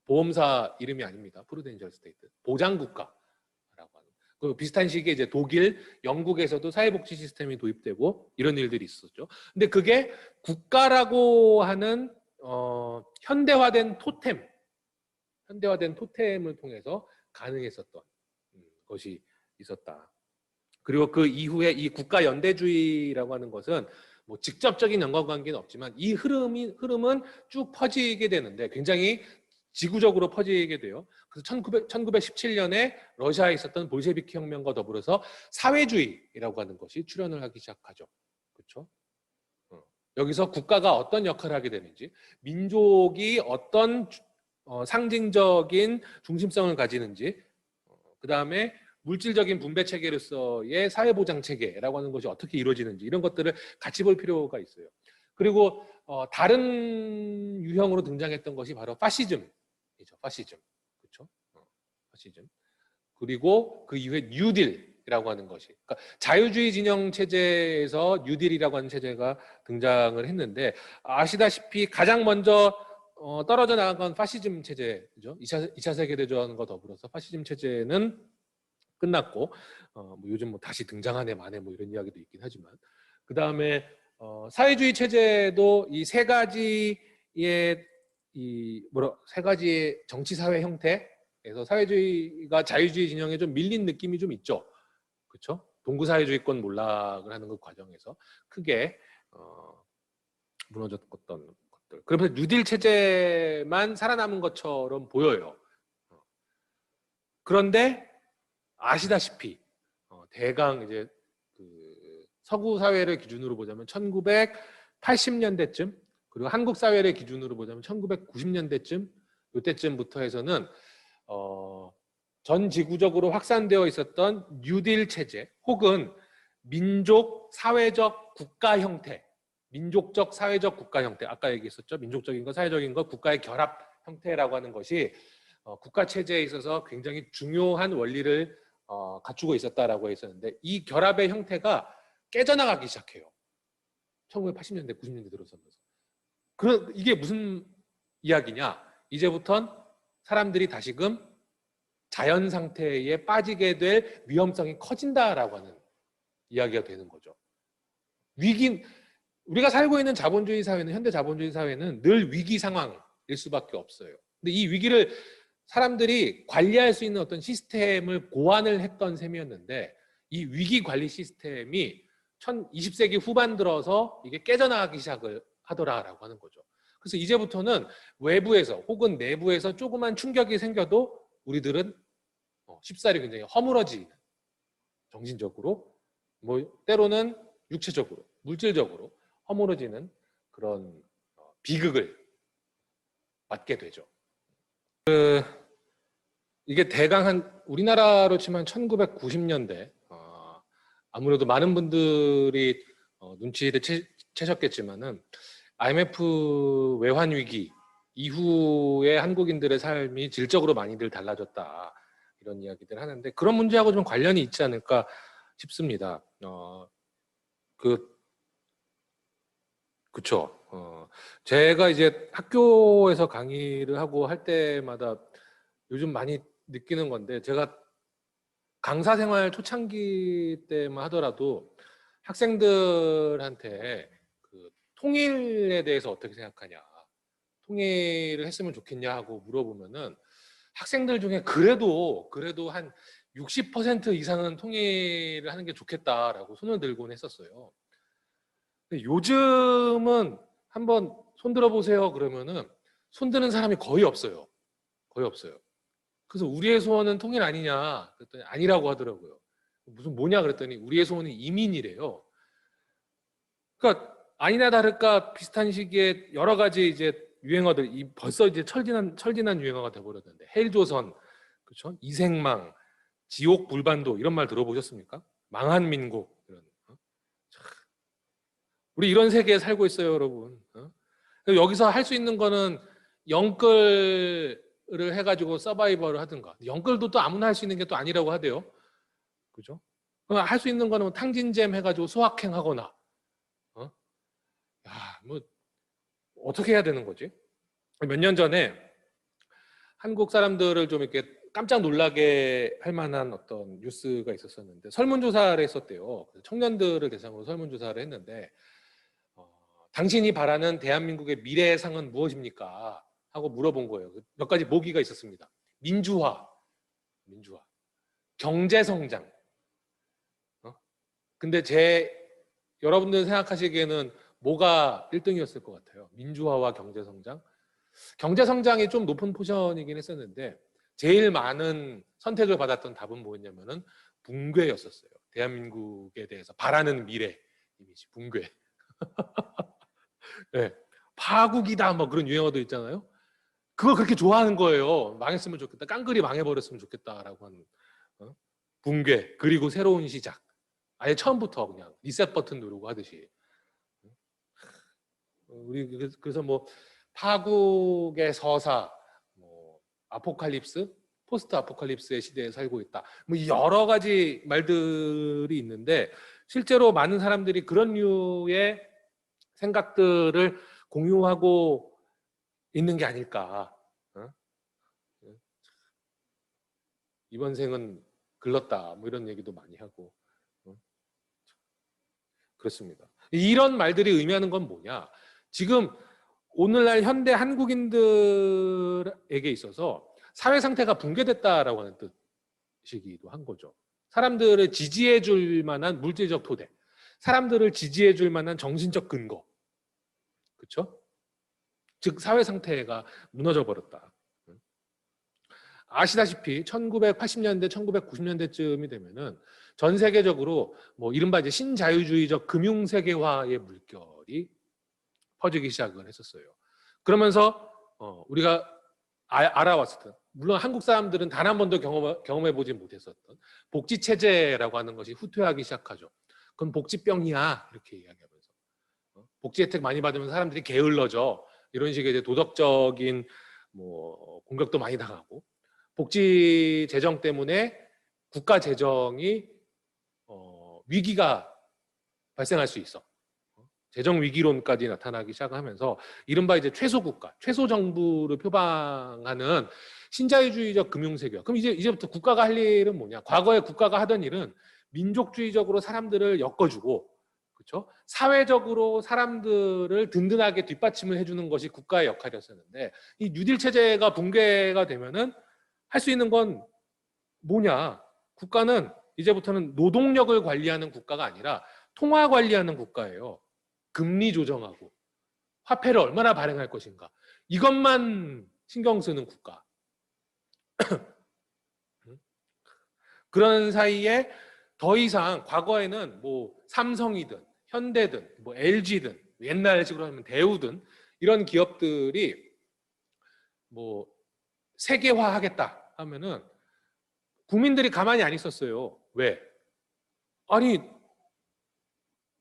Speaker 1: 보험사 이름이 아닙니다. 프루덴셜 스테이트, 보장국가. 그 비슷한 시기에 이제 독일, 영국에서도 사회복지 시스템이 도입되고 이런 일들이 있었죠. 근데 그게 국가라고 하는 현대화된 토템을 통해서 가능했었던 것이 있었다. 그리고 그 이후에 이 국가 연대주의라고 하는 것은 뭐 직접적인 연관관계는 없지만 이 흐름은 쭉 퍼지게 되는데 굉장히 지구적으로 퍼지게 돼요. 그래서 1917년에 러시아에 있었던 볼셰비키 혁명과 더불어서 사회주의라고 하는 것이 출현을 하기 시작하죠. 그렇죠? 여기서 국가가 어떤 역할을 하게 되는지, 민족이 어떤 상징적인 중심성을 가지는지, 그 다음에 물질적인 분배 체계로서의 사회보장 체계라고 하는 것이 어떻게 이루어지는지 이런 것들을 같이 볼 필요가 있어요. 그리고 다른 유형으로 등장했던 것이 바로 파시즘이죠. 파시즘, 그렇죠? 파시즘. 그리고 그 이후에 뉴딜이라고 하는 것이, 그러니까 자유주의 진영 체제에서 뉴딜이라고 하는 체제가 등장을 했는데 아시다시피 가장 먼저 떨어져 나간 건 파시즘 체제죠. 2차 세계대전과 더불어서 파시즘 체제는 끝났고 뭐 요즘 뭐 다시 등장하네 마네 뭐 이런 이야기도 있긴 하지만 그 다음에 사회주의 체제도 이 세 가지의 세 가지의 정치 사회 형태에서 사회주의가 자유주의 진영에 좀 밀린 느낌이 좀 있죠. 그렇죠? 동구 사회주의권 몰락을 하는 그 과정에서 크게 무너졌던 것들. 그러면서 뉴딜 체제만 살아남은 것처럼 보여요. 그런데 아시다시피 대강 이제 그 서구 사회를 기준으로 보자면 1980년대쯤, 그리고 한국 사회를 기준으로 보자면 1990년대쯤, 이때쯤부터 해서는 전 지구적으로 확산되어 있었던 뉴딜 체제 혹은 민족 사회적 국가 형태, 민족적 사회적 국가 형태, 아까 얘기했었죠. 민족적인 거, 사회적인 거, 국가의 결합 형태라고 하는 것이 국가 체제에 있어서 굉장히 중요한 원리를 갖추고 있었다라고 했었는데, 이 결합의 형태가 깨져나가기 시작해요. 1980년대, 90년대 들어서면서. 이게 무슨 이야기냐? 이제부턴 사람들이 다시금 자연 상태에 빠지게 될 위험성이 커진다라고 하는 이야기가 되는 거죠. 우리가 살고 있는 자본주의 사회는, 현대 자본주의 사회는 늘 위기 상황일 수밖에 없어요. 근데 이 위기를 사람들이 관리할 수 있는 어떤 시스템을 고안을 했던 셈이었는데, 이 위기 관리 시스템이 20세기 후반 들어서 이게 깨져나가기 시작을 하더라라고 하는 거죠. 그래서 이제부터는 외부에서 혹은 내부에서 조그만 충격이 생겨도 우리들은 쉽사리 굉장히 허물어지는, 정신적으로, 때로는 육체적으로, 물질적으로 허물어지는 그런 비극을 맞게 되죠. 이게 대강 우리나라로 치면 1990년대, 아무래도 많은 분들이 눈치를 채셨겠지만은 IMF 외환 위기 이후에 한국인들의 삶이 질적으로 많이들 달라졌다, 이런 이야기들 하는데, 그런 문제하고 좀 관련이 있지 않을까 싶습니다. 그쵸. 제가 이제 학교에서 강의를 하고 할 때마다 요즘 많이 느끼는 건데, 제가 강사 생활 초창기 때만 하더라도 학생들한테 그 통일에 대해서 어떻게 생각하냐, 통일을 했으면 좋겠냐 하고 물어보면은 학생들 중에 그래도 한 60% 이상은 통일을 하는 게 좋겠다라고 손을 들곤 했었어요. 근데 요즘은 한번 손 들어보세요 그러면은 손 드는 사람이 거의 없어요. 거의 없어요. 그래서 우리의 소원은 통일 아니냐 그랬더니 아니라고 하더라고요. 무슨 뭐냐 그랬더니 우리의 소원은 이민이래요. 그러니까 아니나 다를까 비슷한 시기에 여러 가지 이제 유행어들, 벌써 이제 철진한 유행어가 돼버렸는데, 헬조선, 그렇죠? 이생망, 지옥 불반도, 이런 말 들어보셨습니까? 망한 민국, 이런. 우리 이런 세계에 살고 있어요, 여러분. 여기서 할 수 있는 거는 영끌을 해가지고 서바이벌을 하든가. 영끌도 또 아무나 할 수 있는 게 또 아니라고 하대요. 그죠? 할 수 있는 거는 탕진잼 해가지고 소확행하거나, 뭐 어떻게 해야 되는 거지? 몇 년 전에 한국 사람들을 좀 이렇게 깜짝 놀라게 할 만한 어떤 뉴스가 있었었는데, 설문조사를 했었대요. 청년들을 대상으로 설문조사를 했는데, 당신이 바라는 대한민국의 미래의 상은 무엇입니까? 하고 물어본 거예요. 몇 가지 모기가 있었습니다. 민주화, 경제성장. 근데 여러분들 생각하시기에는 뭐가 1등이었을 것 같아요? 민주화와 경제성장? 경제성장이 좀 높은 포션이긴 했었는데, 제일 많은 선택을 받았던 답은 뭐였냐면은 붕괴였었어요. 대한민국에 대해서 바라는 미래 이미지, 붕괴. 네. 파국이다, 뭐 그런 유행어도 있잖아요. 그걸 그렇게 좋아하는 거예요. 망했으면 좋겠다, 깡그리 망해버렸으면 좋겠다라고 하는 붕괴, 그리고 새로운 시작. 아예 처음부터 그냥 리셋 버튼 누르고 하듯이. 우리 그래서 뭐 파국의 서사, 뭐 아포칼립스, 포스트 아포칼립스의 시대에 살고 있다, 뭐 여러 가지 말들이 있는데, 실제로 많은 사람들이 그런 류의 생각들을 공유하고 있는 게 아닐까. 이번 생은 글렀다, 뭐 이런 얘기도 많이 하고. 그렇습니다. 이런 말들이 의미하는 건 뭐냐? 지금 오늘날 현대 한국인들에게 있어서 사회 상태가 붕괴됐다라고 하는 뜻이기도 한 거죠. 사람들을 지지해 줄 만한 물질적 토대, 사람들을 지지해 줄 만한 정신적 근거, 그렇죠? 즉 사회 상태가 무너져 버렸다. 아시다시피 1980년대, 1990년대쯤이 되면은 전 세계적으로 뭐 이른바 이제 신자유주의적 금융세계화의 물결이 퍼지기 시작을 했었어요. 그러면서 우리가 알아왔었던, 물론 한국 사람들은 단 한 번도 경험해보지 못했었던 복지체제라고 하는 것이 후퇴하기 시작하죠. 그건 복지병이야 이렇게 이야기하면서 복지 혜택 많이 받으면 사람들이 게을러져 이런 식의 이제 도덕적인 뭐 공격도 많이 당하고 복지 재정 때문에 국가 재정이 위기가 발생할 수 있어. 재정 위기론까지 나타나기 시작하면서 이른바 이제 최소 국가, 최소 정부를 표방하는 신자유주의적 금융세계화. 그럼 이제부터 국가가 할 일은 뭐냐? 과거에 국가가 하던 일은 민족주의적으로 사람들을 엮어주고, 그렇죠? 사회적으로 사람들을 든든하게 뒷받침을 해주는 것이 국가의 역할이었었는데 이 뉴딜 체제가 붕괴가 되면은 할 수 있는 건 뭐냐? 국가는 이제부터는 노동력을 관리하는 국가가 아니라 통화 관리하는 국가예요. 금리 조정하고 화폐를 얼마나 발행할 것인가 이것만 신경 쓰는 국가. 그런 사이에 더 이상 과거에는 뭐 삼성이든 현대든 뭐 LG든 옛날식으로 하면 대우든 이런 기업들이 뭐 세계화하겠다 하면은 국민들이 가만히 안 있었어요. 왜? 아니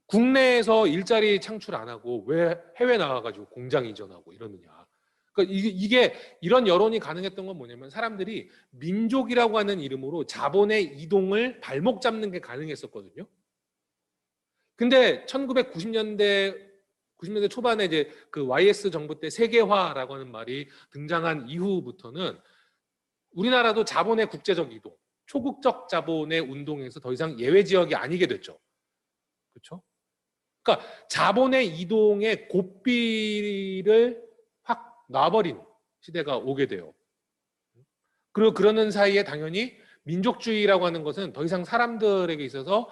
Speaker 1: 국내에서 일자리 창출 안 하고 왜 해외 나가가지고 공장 이전하고 이러느냐. 그러니까 이게 이런 여론이 가능했던 건 뭐냐면 사람들이 민족이라고 하는 이름으로 자본의 이동을 발목 잡는 게 가능했었거든요. 근데 90년대 초반에 이제 그 YS 정부 때 세계화라고 하는 말이 등장한 이후부터는 우리나라도 자본의 국제적 이동, 초국적 자본의 운동에서 더 이상 예외 지역이 아니게 됐죠. 그렇죠? 그러니까 자본의 이동의 고삐를 확 놔버린 시대가 오게 돼요. 그리고 그러는 사이에 당연히 민족주의라고 하는 것은 더 이상 사람들에게 있어서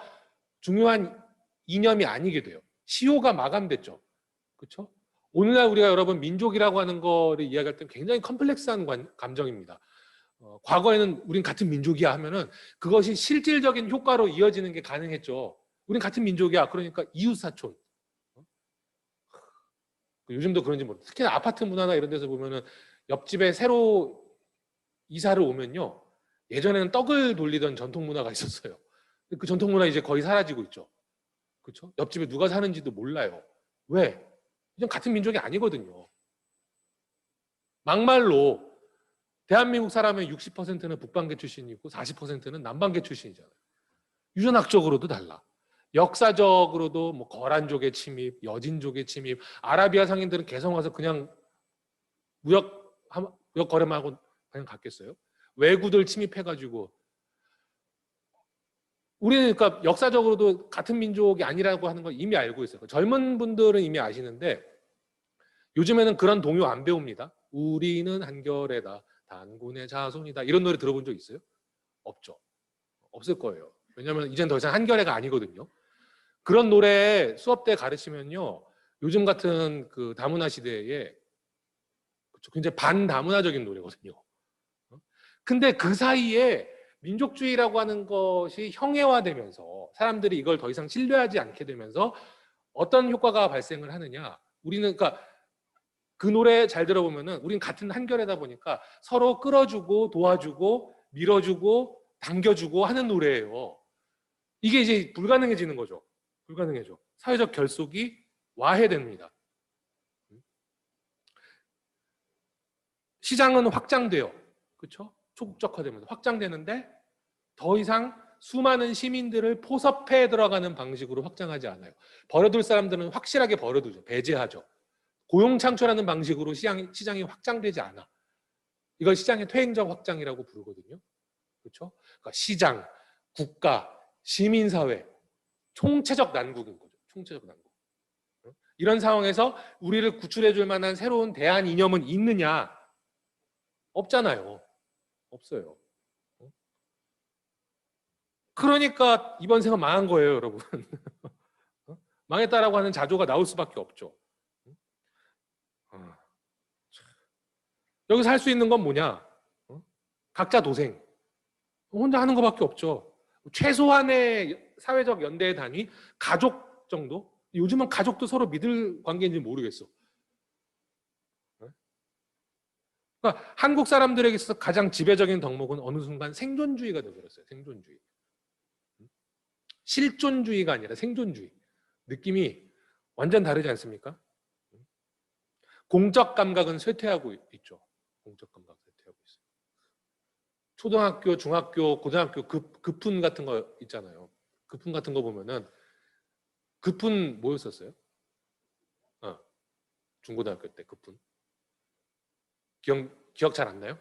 Speaker 1: 중요한 이념이 아니게 돼요. 시효가 마감됐죠. 그렇죠? 오늘날 우리가 여러분 민족이라고 하는 거를 이야기할 때 굉장히 컴플렉스한 감정입니다. 과거에는 우린 같은 민족이야 하면은 그것이 실질적인 효과로 이어지는 게 가능했죠. 우린 같은 민족이야. 그러니까 이웃사촌. 요즘도 그런지 모르겠어요. 특히나 아파트 문화나 이런 데서 보면은 옆집에 새로 이사를 오면요. 예전에는 떡을 돌리던 전통 문화가 있었어요. 그 전통 문화 이제 거의 사라지고 있죠. 그렇죠? 옆집에 누가 사는지도 몰라요. 왜? 이전 같은 민족이 아니거든요. 막말로 대한민국 사람의 60%는 북방계 출신이고 40%는 남방계 출신이잖아요. 유전학적으로도 달라. 역사적으로도 뭐 거란족의 침입, 여진족의 침입, 아라비아 상인들은 개성 와서 그냥 무역 거래만 하고 그냥 갔겠어요? 왜구들 침입해가지고 우리는 그러니까 역사적으로도 같은 민족이 아니라고 하는 걸 이미 알고 있어요. 젊은 분들은 이미 아시는데 요즘에는 그런 동요 안 배웁니다. 우리는 한결에다 단군의 자손이다 이런 노래 들어본 적 있어요? 없죠. 없을 거예요. 왜냐하면 이젠 더 이상 한결에가 아니거든요. 그런 노래 수업 때 가르치면요. 요즘 같은 그 다문화 시대에 굉장히 반다문화적인 노래거든요. 근데 그 사이에 민족주의라고 하는 것이 형해화되면서 사람들이 이걸 더 이상 신뢰하지 않게 되면서 어떤 효과가 발생을 하느냐. 우리는 그러니까 그 노래 잘 들어보면은 우린 같은 한결이다 보니까 서로 끌어주고 도와주고 밀어주고 당겨주고 하는 노래예요. 이게 이제 불가능해지는 거죠. 불가능해져. 사회적 결속이 와해됩니다. 시장은 확장돼요. 그렇죠? 초국적화되면서 확장되는데 더 이상 수많은 시민들을 포섭해 들어가는 방식으로 확장하지 않아요. 버려둘 사람들은 확실하게 버려두죠. 배제하죠. 고용 창출하는 방식으로 시장이 확장되지 않아. 이걸 시장의 퇴행적 확장이라고 부르거든요. 그렇죠? 그러니까 시장, 국가, 시민사회, 총체적 난국인 거죠. 총체적 난국. 이런 상황에서 우리를 구출해 줄 만한 새로운 대안 이념은 있느냐? 없잖아요. 없어요. 그러니까 이번 생은 망한 거예요, 여러분. 망했다라고 하는 자조가 나올 수밖에 없죠. 여기서 할 수 있는 건 뭐냐? 각자 도생. 혼자 하는 것밖에 없죠. 최소한의 사회적 연대 단위, 가족 정도? 요즘은 가족도 서로 믿을 관계인지 모르겠어. 그러니까 한국 사람들에게 있어서 가장 지배적인 덕목은 어느 순간 생존주의가 되어버렸어요. 생존주의. 실존주의가 아니라 생존주의. 느낌이 완전 다르지 않습니까? 공적 감각은 쇠퇴하고 있죠. 공적 감각 쇠퇴하고 있어요. 초등학교, 중학교, 고등학교 급훈 같은 거 있잖아요. 급훈 같은 거 보면은 급훈 뭐였었어요? 중고등학교 때 급훈. 기억 잘 안 나요?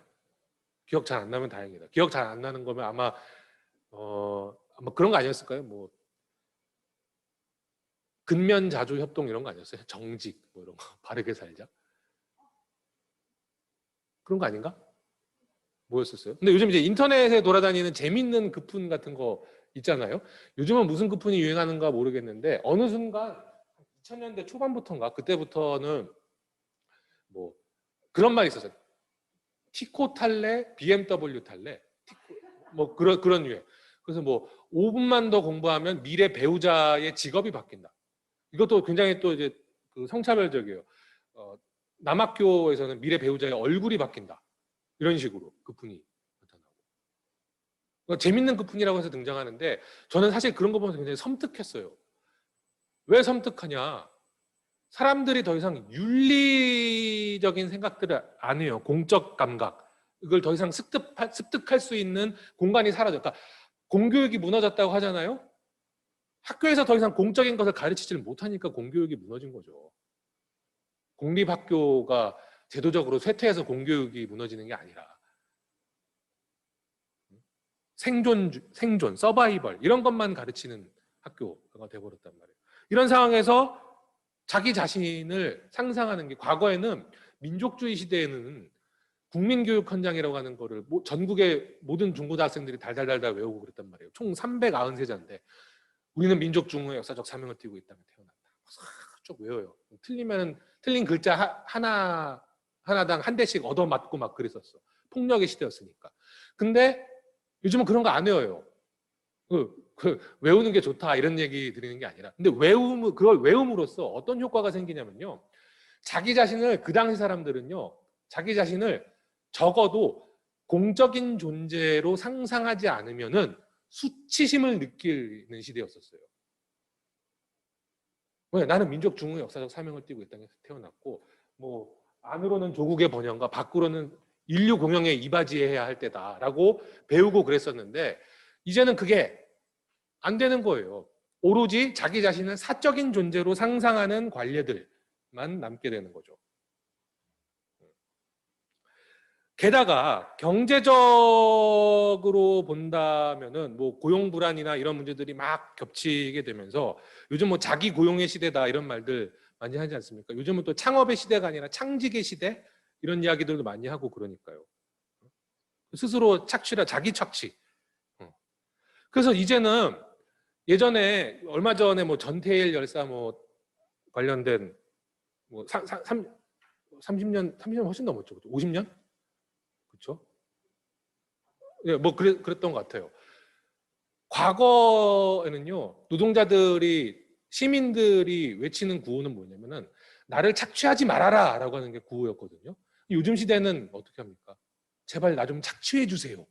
Speaker 1: 기억 잘 안 나면 다행이다. 기억 잘 안 나는 거면 아마 그런 거 아니었을까요? 뭐 근면 자주 협동 이런 거 아니었어요? 정직 뭐 이런 거 바르게 살자. 그런 거 아닌가? 뭐였었어요? 근데 요즘 이제 인터넷에 돌아다니는 재밌는 급훈 같은 거 있잖아요. 요즘은 무슨 급훈이 유행하는가 모르겠는데 어느 순간 2000년대 초반부터인가 그때부터는 뭐 그런 말이 있었어요. 티코 탈래, BMW 탈래, 뭐 그런 유행. 그래서 뭐 5분만 더 공부하면 미래 배우자의 직업이 바뀐다. 이것도 굉장히 또 이제 그 성차별적이에요. 남학교에서는 미래 배우자의 얼굴이 바뀐다. 이런 식으로 급훈이 나타나고. 그러니까 재밌는 급훈이라고 해서 등장하는데 저는 사실 그런 거 보면서 굉장히 섬뜩했어요. 왜 섬뜩하냐? 사람들이 더 이상 윤리적인 생각들을 안 해요. 공적 감각. 이걸 더 이상 습득할 수 있는 공간이 사라져. 그러니까 공교육이 무너졌다고 하잖아요. 학교에서 더 이상 공적인 것을 가르치지를 못하니까 공교육이 무너진 거죠. 공립학교가 제도적으로 쇠퇴해서 공교육이 무너지는 게 아니라 생존, 서바이벌 이런 것만 가르치는 학교가 돼버렸단 말이에요. 이런 상황에서 자기 자신을 상상하는 게 과거에는 민족주의 시대에는 국민교육 헌장이라고 하는 거를 전국의 모든 중고등학생들이 달달달달 외우고 그랬단 말이에요. 총 393세자인데 우리는 민족 중흥의 역사적 사명을 띠고 이 땅에 태어났다. 쭉 외워요. 틀린 글자 하나당 한 대씩 얻어맞고 막 그랬었어. 폭력의 시대였으니까. 근데 요즘은 그런 거 안 외워요. 외우는 게 좋다 이런 얘기 드리는 게 아니라 근데 그걸 외움으로써 어떤 효과가 생기냐면요. 자기 자신을 그 당시 사람들은요. 자기 자신을 적어도 공적인 존재로 상상하지 않으면은 수치심을 느끼는 시대였었어요. 왜? 나는 민족 중흥의 역사적 사명을 띠고 이 땅에 태어났고 뭐 안으로는 조국의 번영과 밖으로는 인류 공영의 이바지해야 할 때다라고 배우고 그랬었는데 이제는 그게 안 되는 거예요. 오로지 자기 자신을 사적인 존재로 상상하는 관례들만 남게 되는 거죠. 게다가 경제적으로 본다면은 뭐 고용 불안이나 이런 문제들이 막 겹치게 되면서 요즘 뭐 자기 고용의 시대다 이런 말들 많이 하지 않습니까? 요즘은 또 창업의 시대가 아니라 창직의 시대 이런 이야기들도 많이 하고 그러니까요. 스스로 자기 착취. 그래서 이제는 예전에 얼마 전에 뭐 전태일 열사 뭐 관련된 뭐 30년 훨씬 넘었죠. 50년? 그렇죠? 예, 뭐 그랬던 것 같아요. 과거에는요, 시민들이 외치는 구호는 뭐냐면은 나를 착취하지 말아라 라고 하는 게 구호였거든요. 요즘 시대는 어떻게 합니까? 제발 나 좀 착취해 주세요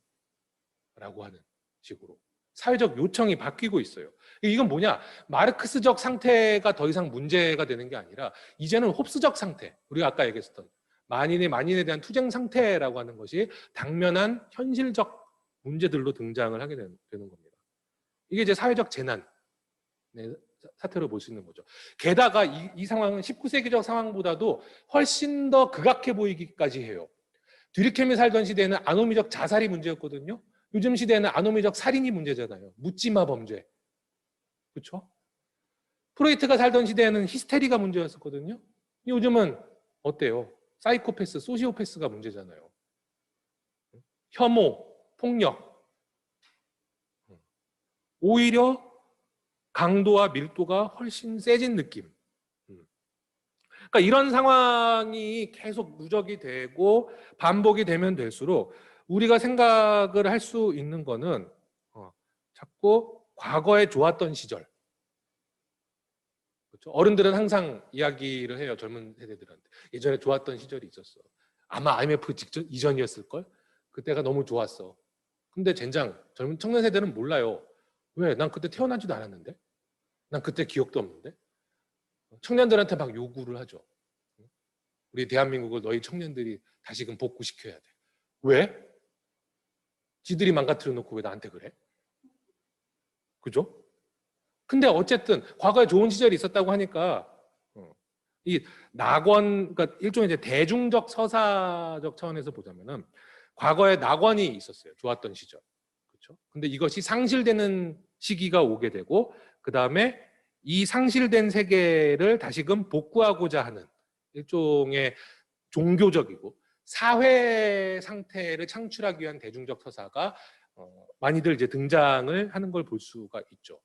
Speaker 1: 라고 하는 식으로 사회적 요청이 바뀌고 있어요. 이건 뭐냐? 마르크스적 상태가 더 이상 문제가 되는 게 아니라 이제는 홉스적 상태, 우리가 아까 얘기했었던 만인에 대한 투쟁 상태라고 하는 것이 당면한 현실적 문제들로 등장을 하게 되는 겁니다. 이게 이제 사회적 재난 사태로 볼 수 있는 거죠. 게다가 이 상황은 19세기적 상황보다도 훨씬 더 극악해 보이기까지 해요. 뒤리캠이 살던 시대에는 아노미적 자살이 문제였거든요. 요즘 시대에는 아노미적 살인이 문제잖아요. 묻지마 범죄. 그렇죠? 프로이트가 살던 시대에는 히스테리가 문제였었거든요. 요즘은 어때요? 사이코패스, 소시오패스가 문제잖아요. 혐오, 폭력. 오히려 강도와 밀도가 훨씬 세진 느낌. 그러니까 이런 상황이 계속 누적이 되고 반복이 되면 될수록 우리가 생각을 할 수 있는 거는 자꾸 과거에 좋았던 시절. 그렇죠? 어른들은 항상 이야기를 해요. 젊은 세대들한테. 예전에 좋았던 시절이 있었어. 아마 IMF 직전 이전이었을걸? 그때가 너무 좋았어. 근데 젠장 젊은 청년 세대는 몰라요. 왜? 난 그때 태어나지도 않았는데? 난 그때 기억도 없는데? 청년들한테 막 요구를 하죠. 우리 대한민국을 너희 청년들이 다시금 복구시켜야 돼. 왜? 지들이 망가뜨려 놓고 왜 나한테 그래? 그죠? 근데 어쨌든 과거에 좋은 시절이 있었다고 하니까 이 낙원, 그러니까 일종의 이제 대중적 서사적 차원에서 보자면은 과거에 낙원이 있었어요. 좋았던 시절. 그렇죠? 근데 이것이 상실되는 시기가 오게 되고 그 다음에 이 상실된 세계를 다시금 복구하고자 하는 일종의 종교적이고 사회 상태를 창출하기 위한 대중적 서사가 많이들 이제 등장을 하는 걸 볼 수가 있죠.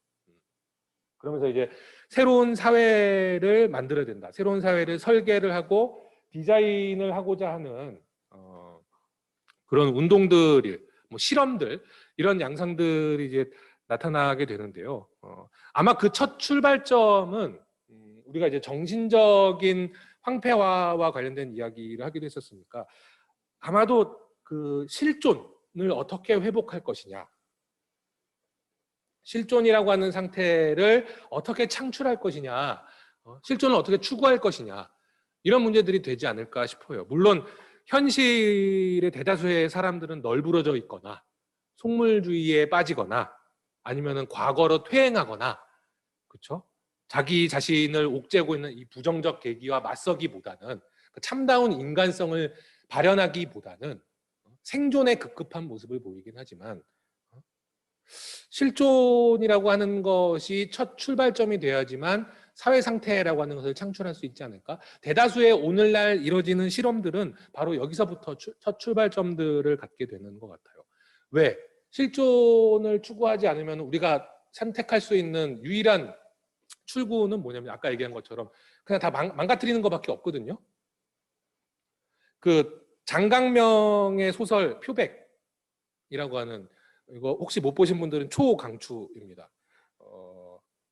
Speaker 1: 그러면서 이제 새로운 사회를 만들어야 된다. 새로운 사회를 설계를 하고 디자인을 하고자 하는 그런 운동들, 뭐 실험들 이런 양상들이 이제 나타나게 되는데요. 아마 그 첫 출발점은 우리가 이제 정신적인 황폐화와 관련된 이야기를 하기도 했었으니까 아마도 그 실존을 어떻게 회복할 것이냐, 실존이라고 하는 상태를 어떻게 창출할 것이냐, 실존을 어떻게 추구할 것이냐 이런 문제들이 되지 않을까 싶어요. 물론 현실의 대다수의 사람들은 널브러져 있거나 속물주의에 빠지거나 아니면은 과거로 퇴행하거나 그렇죠? 자기 자신을 옥죄고 있는 이 부정적 계기와 맞서기보다는 참다운 인간성을 발현하기보다는 생존에 급급한 모습을 보이긴 하지만 실존이라고 하는 것이 첫 출발점이 돼야지만 사회 상태라고 하는 것을 창출할 수 있지 않을까? 대다수의 오늘날 이루어지는 실험들은 바로 여기서부터 첫 출발점들을 갖게 되는 것 같아요. 왜? 실존을 추구하지 않으면 우리가 선택할 수 있는 유일한 출구는 뭐냐면 아까 얘기한 것처럼 그냥 다 망가뜨리는 것밖에 없거든요. 그 장강명의 소설 표백이라고 하는 이거 혹시 못 보신 분들은 초강추입니다.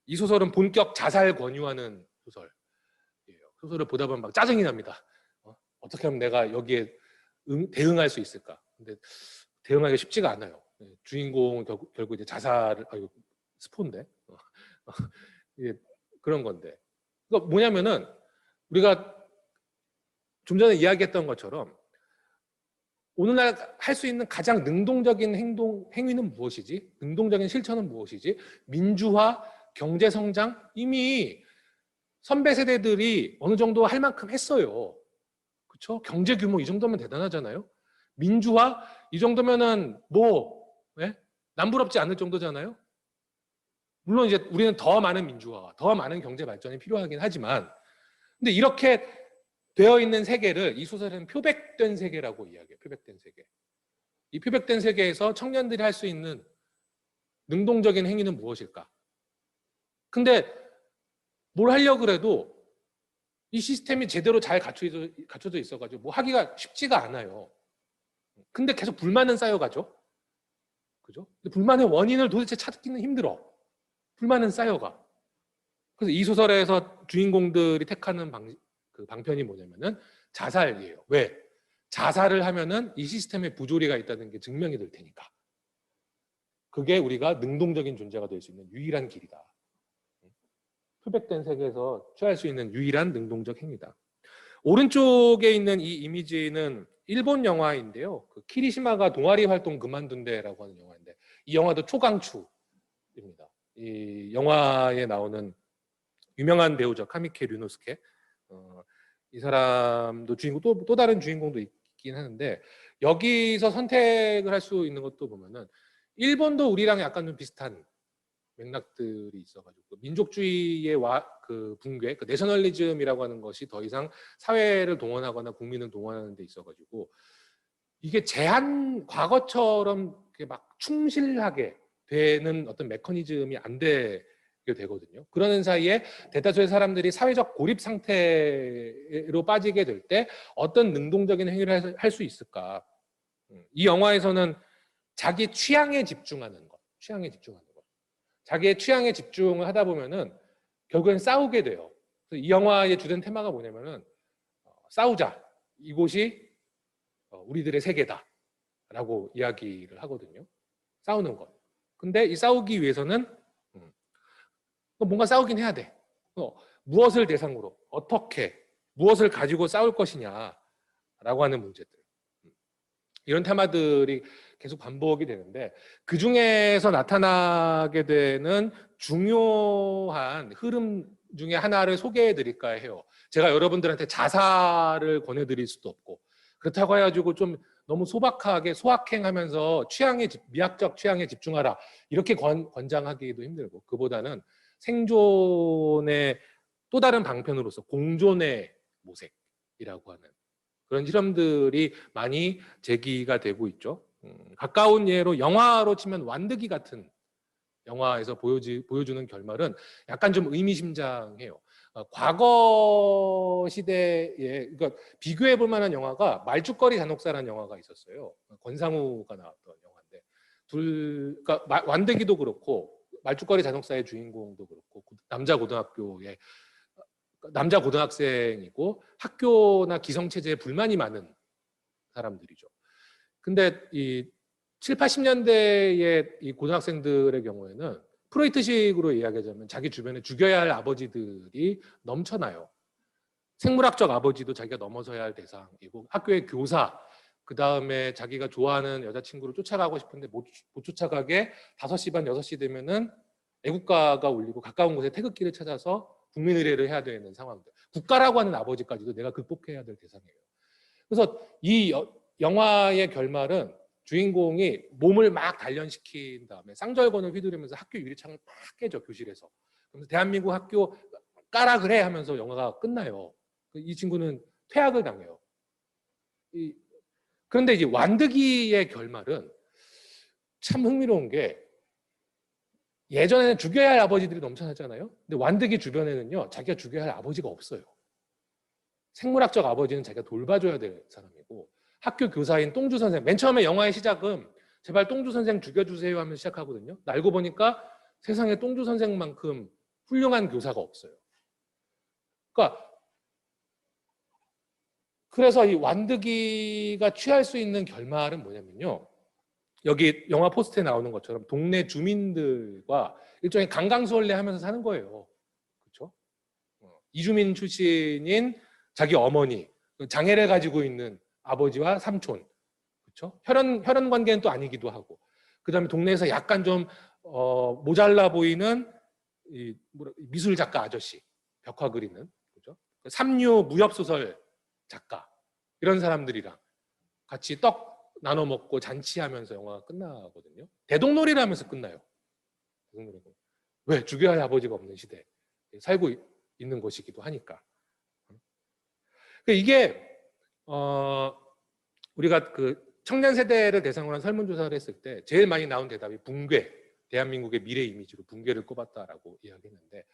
Speaker 1: 이 소설은 본격 자살 권유하는 소설이에요. 소설을 보다 보면 막 짜증이 납니다. 어떻게 하면 내가 여기에 대응할 수 있을까? 근데 대응하기 쉽지가 않아요. 주인공은 결국 이제 자살을 스폰데 이게 그런 건데. 그러니까 뭐냐면은 우리가 좀 전에 이야기했던 것처럼 오늘날 할 수 있는 가장 능동적인 행위는 무엇이지? 능동적인 실천은 무엇이지? 민주화, 경제성장 이미 선배 세대들이 어느 정도 할 만큼 했어요. 그렇죠? 경제 규모 이 정도면 대단하잖아요. 민주화 이 정도면은 뭐 남부럽지 않을 정도잖아요. 물론 이제 우리는 더 많은 민주화와 더 많은 경제 발전이 필요하긴 하지만 근데 이렇게 되어 있는 세계를 이 소설은 표백된 세계라고 이야기해요. 표백된 세계. 이 표백된 세계에서 청년들이 할 수 있는 능동적인 행위는 무엇일까? 근데 뭘 하려고 그래도 이 시스템이 제대로 잘 갖춰져 있어가지고 뭐 하기가 쉽지가 않아요. 근데 계속 불만은 쌓여가죠. 그죠? 근데 불만의 원인을 도대체 찾기는 힘들어. 불만은 쌓여가. 그래서 이 소설에서 주인공들이 택하는 그 방편이 뭐냐면은 자살이에요. 왜? 자살을 하면은 이 시스템에 부조리가 있다는 게 증명이 될 테니까. 그게 우리가 능동적인 존재가 될 수 있는 유일한 길이다. 표백된 세계에서 취할 수 있는 유일한 능동적 행위다. 오른쪽에 있는 이 이미지는 일본 영화인데요. 그 키리시마가 동아리 활동 그만둔대라고 하는 영화인데 이 영화도 초강추입니다. 이 영화에 나오는 유명한 배우죠. 카미케 류노스케. 이 사람도 주인공 또 다른 주인공도 있긴 하는데 여기서 선택을 할 수 있는 것도 보면은 일본도 우리랑 약간 좀 비슷한 맥락들이 있어가지고 민족주의의 그 붕괴, 그 내셔널리즘이라고 하는 것이 더 이상 사회를 동원하거나 국민을 동원하는 데 있어가지고 이게 과거처럼 막 충실하게 되는 어떤 메커니즘이 안 되게 되거든요. 그러는 사이에 대다수의 사람들이 사회적 고립 상태로 빠지게 될 때 어떤 능동적인 행위를 할 수 있을까? 이 영화에서는 자기 취향에 집중하는 것, 취향에 집중하는 것. 자기의 취향에 집중을 하다 보면은 결국엔 싸우게 돼요. 그래서 이 영화의 주된 테마가 뭐냐면은 싸우자. 이곳이 우리들의 세계다라고 이야기를 하거든요. 싸우는 것. 근데 이 싸우기 위해서는 뭔가 싸우긴 해야 돼. 무엇을 대상으로, 어떻게, 무엇을 가지고 싸울 것이냐라고 하는 문제들. 이런 테마들이 계속 반복이 되는데 그 중에서 나타나게 되는 중요한 흐름 중에 하나를 소개해 드릴까 해요. 제가 여러분들한테 자사를 권해드릴 수도 없고 그렇다고 해가지고 좀 너무 소박하게 소확행하면서 미학적 취향에 집중하라 이렇게 권장하기도 힘들고 그보다는 생존의 또 다른 방편으로서 공존의 모색이라고 하는 그런 실험들이 많이 제기가 되고 있죠. 가까운 예로 영화로 치면 완득이 같은 영화에서 보여주는 결말은 약간 좀 의미심장해요. 과거 시대에 그러니까 비교해 볼 만한 영화가 말죽거리 잔혹사라는 영화가 있었어요. 권상우가 나왔던 영화인데 그러니까 완득이도 그렇고 말죽거리 잔혹사의 주인공도 그렇고 남자 고등학생이고 학교나 기성체제에 불만이 많은 사람들이죠. 근데 이 7, 80년대의 이 고등학생들의 경우에는 프로이트식으로 이야기하자면 자기 주변에 죽여야 할 아버지들이 넘쳐나요. 생물학적 아버지도 자기가 넘어서야 할 대상이고 학교의 교사, 그 다음에 자기가 좋아하는 여자친구를 쫓아가고 싶은데 못 쫓아가게 5시 반, 6시 되면은 애국가가 울리고 가까운 곳에 태극기를 찾아서 국민의례를 해야 되는 상황들. 국가라고 하는 아버지까지도 내가 극복해야 될 대상이에요. 그래서 이 영화의 결말은 주인공이 몸을 막 단련시킨 다음에 쌍절곤을 휘두르면서 학교 유리창을 막 깨져 교실에서. 그래서 대한민국 학교 까라 그래 하면서 영화가 끝나요. 이 친구는 퇴학을 당해요. 그런데 이제 완득이의 결말은 참 흥미로운 게 예전에는 죽여야 할 아버지들이 넘쳐났잖아요. 근데 완득이 주변에는요, 자기가 죽여야 할 아버지가 없어요. 생물학적 아버지는 자기가 돌봐줘야 될 사람이고 학교 교사인 똥주 선생, 맨 처음에 영화의 시작은 제발 똥주 선생 죽여주세요 하면서 시작하거든요. 알고 보니까 세상에 똥주 선생만큼 훌륭한 교사가 없어요. 그러니까 그래서 이 완득이가 취할 수 있는 결말은 뭐냐면요. 여기 영화 포스터에 나오는 것처럼 동네 주민들과 일종의 강강수월래 하면서 사는 거예요. 그렇죠? 이주민 출신인 자기 어머니, 장애를 가지고 있는 아버지와 삼촌, 그렇죠? 혈연 관계는 또 아니기도 하고, 그 다음에 동네에서 약간 좀 모자라 보이는 미술 작가 아저씨, 벽화 그리는, 그렇죠? 삼류 무협 소설 작가 이런 사람들이랑 같이 떡 나눠 먹고 잔치하면서 영화가 끝나거든요. 대동놀이를 하면서 끝나요. 왜? 죽여야 할 아버지가 없는 시대에 살고 있는 곳이기도 하니까. 이게 우리가 그 청년 세대를 대상으로 한 설문조사를 했을 때 제일 많이 나온 대답이 붕괴, 대한민국의 미래 이미지로 붕괴를 꼽았다라고 이야기했는데,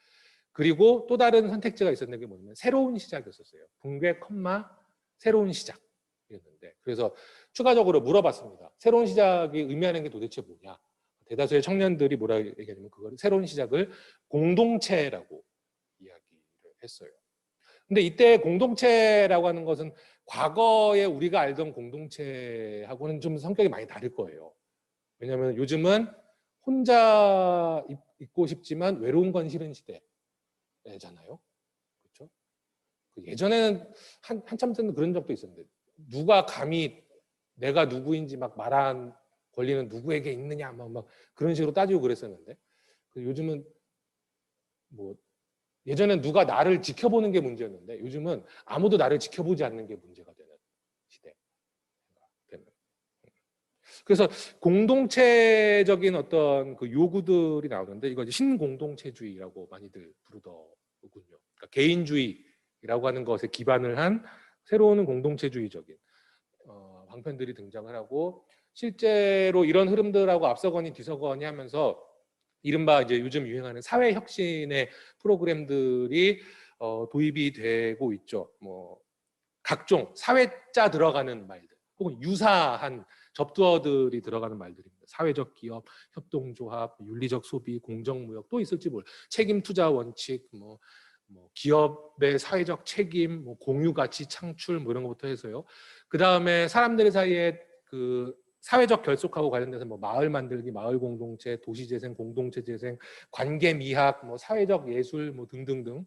Speaker 1: 그리고 또 다른 선택지가 있었는 게 뭐냐면 새로운 시작이었어요. 붕괴, 새로운 시작이었는데, 그래서 추가적으로 물어봤습니다. 새로운 시작이 의미하는 게 도대체 뭐냐? 대다수의 청년들이 뭐라 얘기하냐면 그걸 새로운 시작을 공동체라고 이야기를 했어요. 근데 이때 공동체라고 하는 것은 과거에 우리가 알던 공동체하고는 좀 성격이 많이 다를 거예요. 왜냐하면 요즘은 혼자 있고 싶지만 외로운 건 싫은 시대잖아요. 그렇죠? 예전에는 한참 전에 그런 적도 있었는데 누가 감히 내가 누구인지 막 말한 권리는 누구에게 있느냐 막 그런 식으로 따지고 그랬었는데 요즘은 뭐 예전엔 누가 나를 지켜보는 게 문제였는데 요즘은 아무도 나를 지켜보지 않는 게 문제가 되는 시대가 되는. 그래서 공동체적인 어떤 그 요구들이 나오는데 이거 신공동체주의라고 많이들 부르더군요. 그러니까 개인주의라고 하는 것에 기반을 한 새로운 공동체주의적인 방편들이 등장을 하고, 실제로 이런 흐름들하고 앞서거니 뒤서거니 하면서 이른바 이제 요즘 유행하는 사회혁신의 프로그램들이 도입이 되고 있죠. 뭐 각종 사회자 들어가는 말들 혹은 유사한 접두어들이 들어가는 말들입니다. 사회적 기업, 협동조합, 윤리적 소비, 공정무역 또 있을지 몰라. 책임 투자 원칙, 뭐 기업의 사회적 책임, 뭐 공유 가치 창출 뭐 이런 것부터 해서요. 그 다음에 사람들 사이에 그 사회적 결속하고 관련돼서 뭐 마을 만들기, 마을 공동체, 도시 재생, 공동체 재생, 관계 미학, 뭐 사회적 예술 뭐 등등등.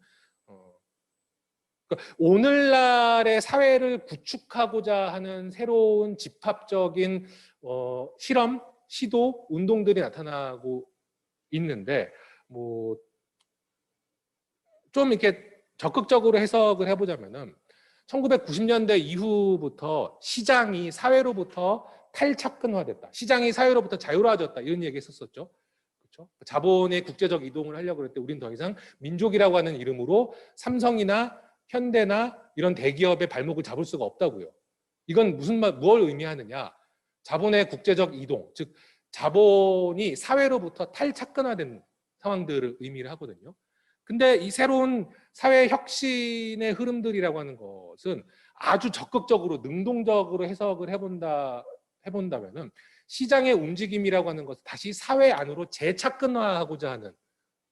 Speaker 1: 그러니까 오늘날의 사회를 구축하고자 하는 새로운 집합적인 실험, 시도, 운동들이 나타나고 있는데 뭐 좀 이렇게 적극적으로 해석을 해보자면은 1990년대 이후부터 시장이 사회로부터 탈착근화됐다. 시장이 사회로부터 자유로워졌다. 이런 얘기 했었었죠. 그렇죠? 자본의 국제적 이동을 하려고 그럴 때 우린 더 이상 민족이라고 하는 이름으로 삼성이나 현대나 이런 대기업의 발목을 잡을 수가 없다고요. 이건 무엇을 의미하느냐? 자본의 국제적 이동, 즉 자본이 사회로부터 탈착근화된 상황들을 의미를 하거든요. 근데 이 새로운 사회 혁신의 흐름들이라고 하는 것은 아주 적극적으로 능동적으로 해석을 해본다면은 시장의 움직임이라고 하는 것을 다시 사회 안으로 재착근화하고자 하는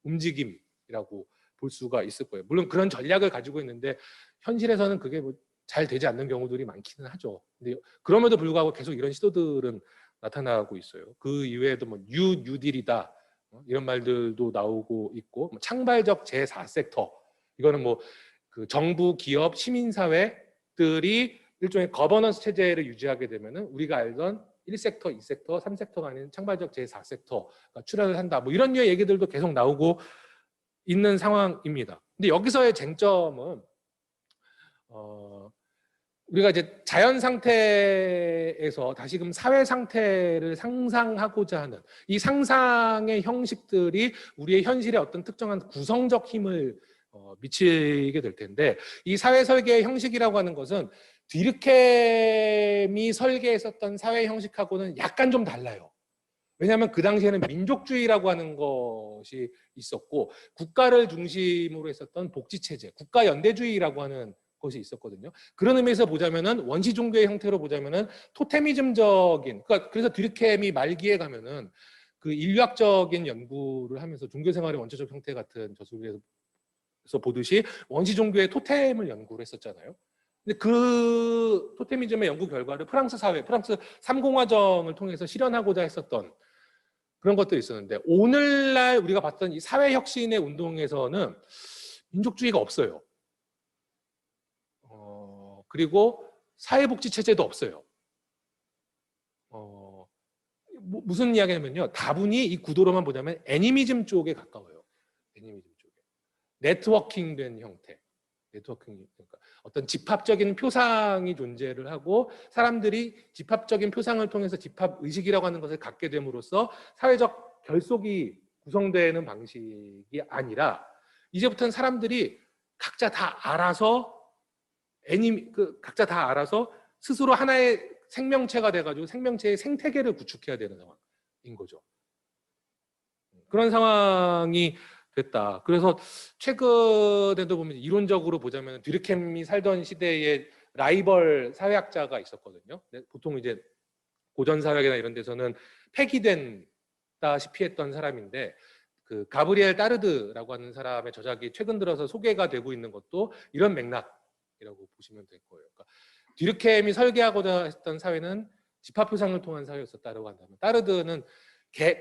Speaker 1: 움직임이라고 볼 수가 있을 거예요. 물론 그런 전략을 가지고 있는데 현실에서는 그게 뭐 잘 되지 않는 경우들이 많기는 하죠. 근데 그럼에도 불구하고 계속 이런 시도들은 나타나고 있어요. 그 이외에도 뭐 뉴딜이다 이런 말들도 나오고 있고 뭐 창발적 제4섹터 이거는 뭐 그 정부, 기업, 시민사회들이 일종의 거버넌스 체제를 유지하게 되면은 우리가 알던 1섹터, 2섹터, 3섹터가 아닌 창발적 제4섹터가 출현을 한다. 뭐 이런 류의 얘기들도 계속 나오고 있는 상황입니다. 근데 여기서의 쟁점은 우리가 이제 자연 상태에서 다시금 사회 상태를 상상하고자 하는 이 상상의 형식들이 우리의 현실에 어떤 특정한 구성적 힘을 미치게 될 텐데 이 사회 설계의 형식이라고 하는 것은 뒤르켐이 설계했었던 사회 형식하고는 약간 좀 달라요. 왜냐하면 그 당시에는 민족주의라고 하는 것이 있었고 국가를 중심으로 했었던 복지체제, 국가연대주의라고 하는 것이 있었거든요. 그런 의미에서 보자면은 원시 종교의 형태로 보자면은 토테미즘적인 그러니까 그래서 뒤르켐이 말기에 가면은 그 인류학적인 연구를 하면서 종교 생활의 원초적 형태 같은 저술에서 보듯이 원시 종교의 토템을 연구를 했었잖아요. 근데 그 토테미즘의 연구 결과를 프랑스 사회, 프랑스 삼공화정을 통해서 실현하고자 했었던 그런 것들이 있었는데 오늘날 우리가 봤던 이 사회혁신의 운동에서는 민족주의가 없어요. 그리고 사회복지 체제도 없어요. 무슨 이야기냐면요. 다분히 이 구도로만 보자면 애니미즘 쪽에 가까워요. 애니미즘 쪽에. 네트워킹된 형태. 네트워킹 그러니까 어떤 집합적인 표상이 존재를 하고 사람들이 집합적인 표상을 통해서 집합 의식이라고 하는 것을 갖게 됨으로써 사회적 결속이 구성되는 방식이 아니라 이제부터는 사람들이 각자 다 알아서 각자 다 알아서 스스로 하나의 생명체가 돼가지고 생명체의 생태계를 구축해야 되는 상황인 거죠. 그런 상황이 됐다. 그래서 최근에도 보면 이론적으로 보자면 뒤르켐이 살던 시대에 라이벌 사회학자가 있었거든요. 보통 이제 고전 사회학이나 이런 데서는 폐기된다시피 했던 사람인데 그 가브리엘 따르드라고 하는 사람의 저작이 최근 들어서 소개가 되고 있는 것도 이런 맥락이라고 보시면 될 거예요. 그러니까 뒤르켐이 설계하고자 했던 사회는 집합표상을 통한 사회였었다고 한다면 따르드는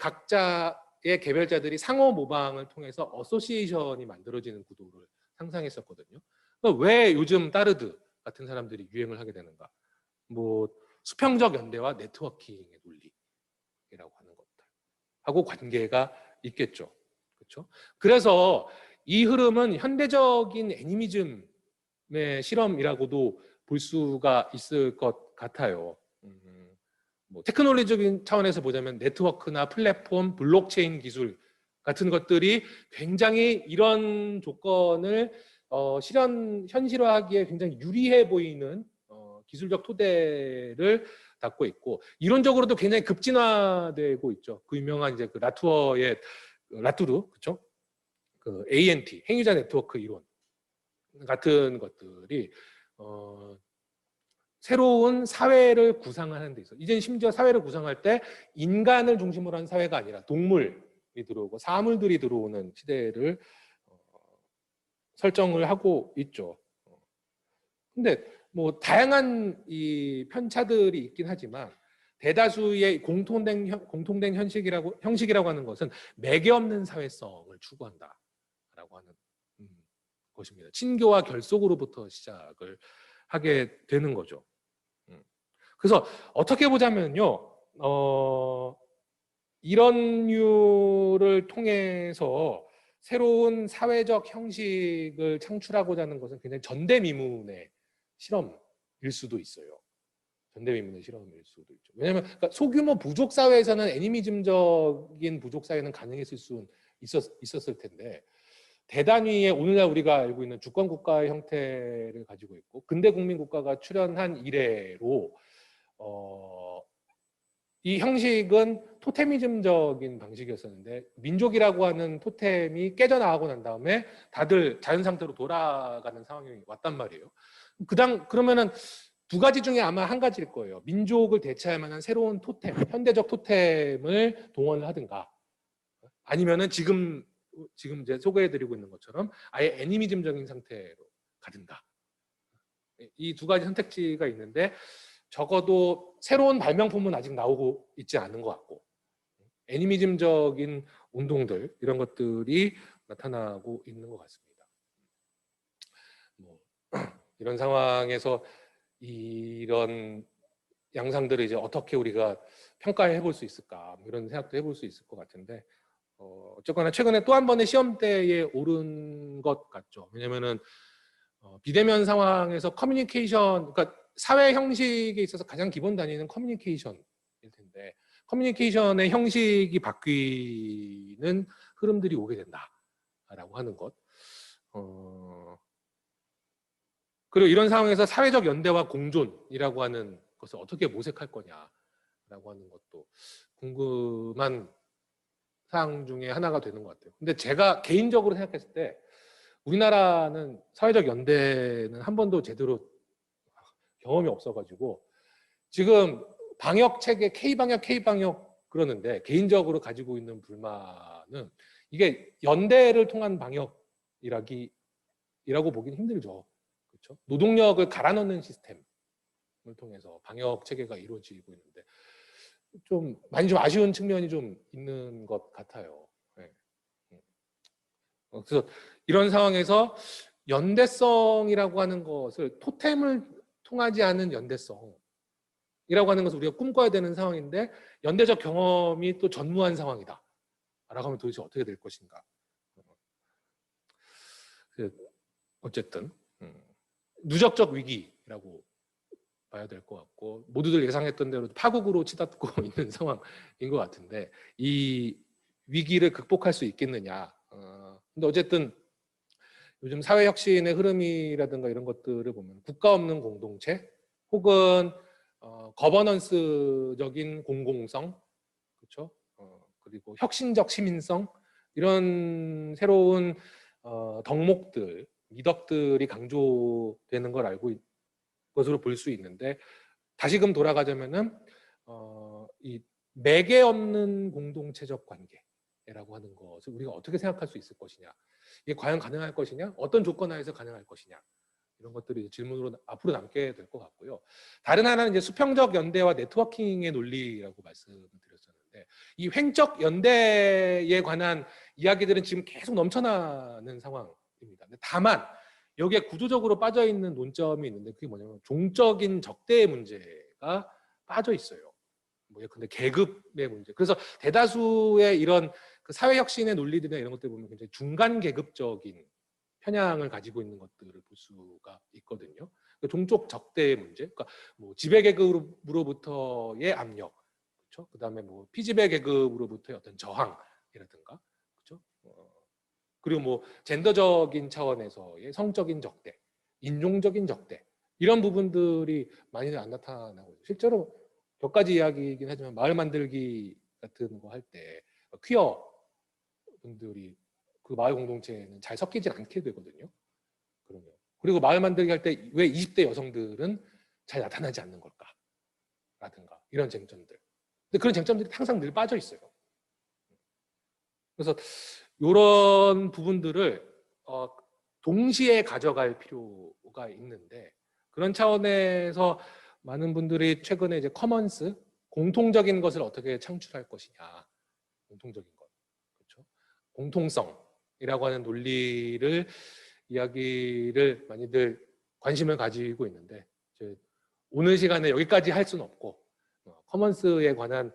Speaker 1: 각자의 개별자들이 상호 모방을 통해서 어소시에이션이 만들어지는 구도를 상상했었거든요. 그러니까 왜 요즘 따르드 같은 사람들이 유행을 하게 되는가? 뭐 수평적 연대와 네트워킹의 논리라고 하는 것들 하고 관계가 있겠죠. 그렇죠? 그래서 이 흐름은 현대적인 애니미즘의 실험이라고도 볼 수가 있을 것 같아요. 뭐 테크놀로지적인 차원에서 보자면 네트워크나 플랫폼, 블록체인 기술 같은 것들이 굉장히 이런 조건을 현실화하기에 굉장히 유리해 보이는 기술적 토대를 닫고 있고 이론적으로도 굉장히 급진화되고 있죠. 그 유명한 이제 그 라투르 그렇죠? 그 ANT 행위자 네트워크 이론 같은 것들이 새로운 사회를 구상하는 데 있어. 이제는 심지어 사회를 구상할 때 인간을 중심으로 한 사회가 아니라 동물이 들어오고 사물들이 들어오는 시대를 설정을 하고 있죠. 근데 뭐 다양한 이 편차들이 있긴 하지만 대다수의 공통된 형식이라고 하는 것은 매개 없는 사회성을 추구한다라고 하는 것입니다. 친교와 결속으로부터 시작을 하게 되는 거죠. 그래서 어떻게 보자면요, 이런 류를 통해서 새로운 사회적 형식을 창출하고자 하는 것은 굉장히 전대미문의 실험일 수도 있어요. 전대미문의 실험일 수도 있죠. 왜냐하면 그러니까 소규모 부족 사회에서는 애니미즘적인 부족 사회는 가능했을 수 있었을 텐데 대단위의 오늘날 우리가 알고 있는 주권 국가의 형태를 가지고 있고 근대 국민 국가가 출현한 이래로 이 형식은 토테미즘적인 방식이었었는데 민족이라고 하는 토템이 깨져나가고 난 다음에 다들 자연 상태로 돌아가는 상황이 왔단 말이에요. 그러면은 두 가지 중에 아마 한 가지일 거예요. 민족을 대체할 만한 새로운 토템, 현대적 토템을 동원을 하든가 아니면은 지금 이제 소개해드리고 있는 것처럼 아예 애니미즘적인 상태로 가든가 이 두 가지 선택지가 있는데 적어도 새로운 발명품은 아직 나오고 있지 않은 것 같고 애니미즘적인 운동들 이런 것들이 나타나고 있는 것 같습니다. 뭐, 이런 상황에서 이런 양상들을 이제 어떻게 우리가 평가해 볼 수 있을까 뭐 이런 생각도 해볼 수 있을 것 같은데 어쨌거나 최근에 또 한 번의 시험대에 오른 것 같죠. 왜냐면은 비대면 상황에서 커뮤니케이션, 그러니까 사회 형식에 있어서 가장 기본 단위는 커뮤니케이션일 텐데 커뮤니케이션의 형식이 바뀌는 흐름들이 오게 된다라고 하는 것. 그리고 이런 상황에서 사회적 연대와 공존이라고 하는 것을 어떻게 모색할 거냐라고 하는 것도 궁금한 사항 중에 하나가 되는 것 같아요. 근데 제가 개인적으로 생각했을 때 우리나라는 사회적 연대는 한 번도 제대로 경험이 없어가지고 지금 방역 체계 K방역 그러는데 개인적으로 가지고 있는 불만은 이게 연대를 통한 방역이라고 보기는 힘들죠. 그렇죠? 노동력을 갈아 넣는 시스템을 통해서 방역 체계가 이루어지고 있는데 좀 많이 좀 아쉬운 측면이 좀 있는 것 같아요. 네. 그래서 이런 상황에서 연대성이라고 하는 것을 토템을 통하지 않은 연대성이라고 하는 것을 우리가 꿈꿔야 되는 상황인데 연대적 경험이 또 전무한 상황이다. 라고 하면 도대체 어떻게 될 것인가. 어쨌든 누적적 위기라고 봐야 될 것 같고 모두들 예상했던 대로 파국으로 치닫고 있는 상황인 것 같은데 이 위기를 극복할 수 있겠느냐. 근데 어쨌든 요즘 사회혁신의 흐름이라든가 이런 것들을 보면 국가 없는 공동체 혹은 거버넌스적인 공공성, 그렇죠? 그리고 혁신적 시민성 이런 새로운 덕목들, 미덕들이 강조되는 걸 알고 것으로 볼 수 있는데 다시금 돌아가자면은 이 매개 없는 공동체적 관계라고 하는 것을 우리가 어떻게 생각할 수 있을 것이냐, 이게 과연 가능할 것이냐, 어떤 조건 하에서 가능할 것이냐 이런 것들이 질문으로 앞으로 남게 될 것 같고요. 다른 하나는 이제 수평적 연대와 네트워킹의 논리라고 말씀을 드렸었는데 이 횡적 연대에 관한 이야기들은 지금 계속 넘쳐나는 상황입니다. 다만 여기에 구조적으로 빠져 있는 논점이 있는데 그게 뭐냐면 종적인 적대의 문제가 빠져 있어요. 뭐 근데 계급의 문제. 그래서 대다수의 이런 그 사회혁신의 논리들이나 이런 것들 보면 굉장히 중간 계급적인 편향을 가지고 있는 것들을 볼 수가 있거든요. 종족 적대의 문제, 그러니까 뭐 지배 계급으로부터의 압력, 그렇죠? 그다음에 뭐 피지배 계급으로부터의 어떤 저항이라든가, 그렇죠? 그리고 뭐 젠더적인 차원에서의 성적인 적대, 인종적인 적대 이런 부분들이 많이 안 나타나고 있어요. 실제로 몇 가지 이야기이긴 하지만 마을 만들기 같은 거 할 때 퀴어 분들이 그 마을 공동체에는 잘 섞이지 않게 되거든요. 그러면 그리고 마을 만들기 할 때 왜 20대 여성들은 잘 나타나지 않는 걸까라든가 이런 쟁점들. 근데 그런 쟁점들이 항상 늘 빠져 있어요. 그래서 이런 부분들을 동시에 가져갈 필요가 있는데, 그런 차원에서 많은 분들이 최근에 이제 커먼스, 공통적인 것을 어떻게 창출할 것이냐, 공통적인 것, 그렇죠? 공통성이라고 하는 논리를 이야기를 많이들 관심을 가지고 있는데, 오늘 시간에 여기까지 할 수는 없고, 커먼스에 관한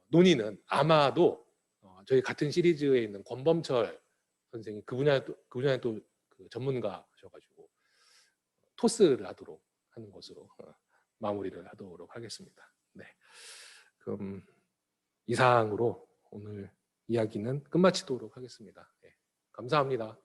Speaker 1: 논의는 아마도 저희 같은 시리즈에 있는 권범철 선생이 그 분야에 또 그 전문가셔가지고 토스를 하도록 하는 것으로 마무리를 하도록 하겠습니다. 네, 그럼 이상으로 오늘 이야기는 끝마치도록 하겠습니다. 네, 감사합니다.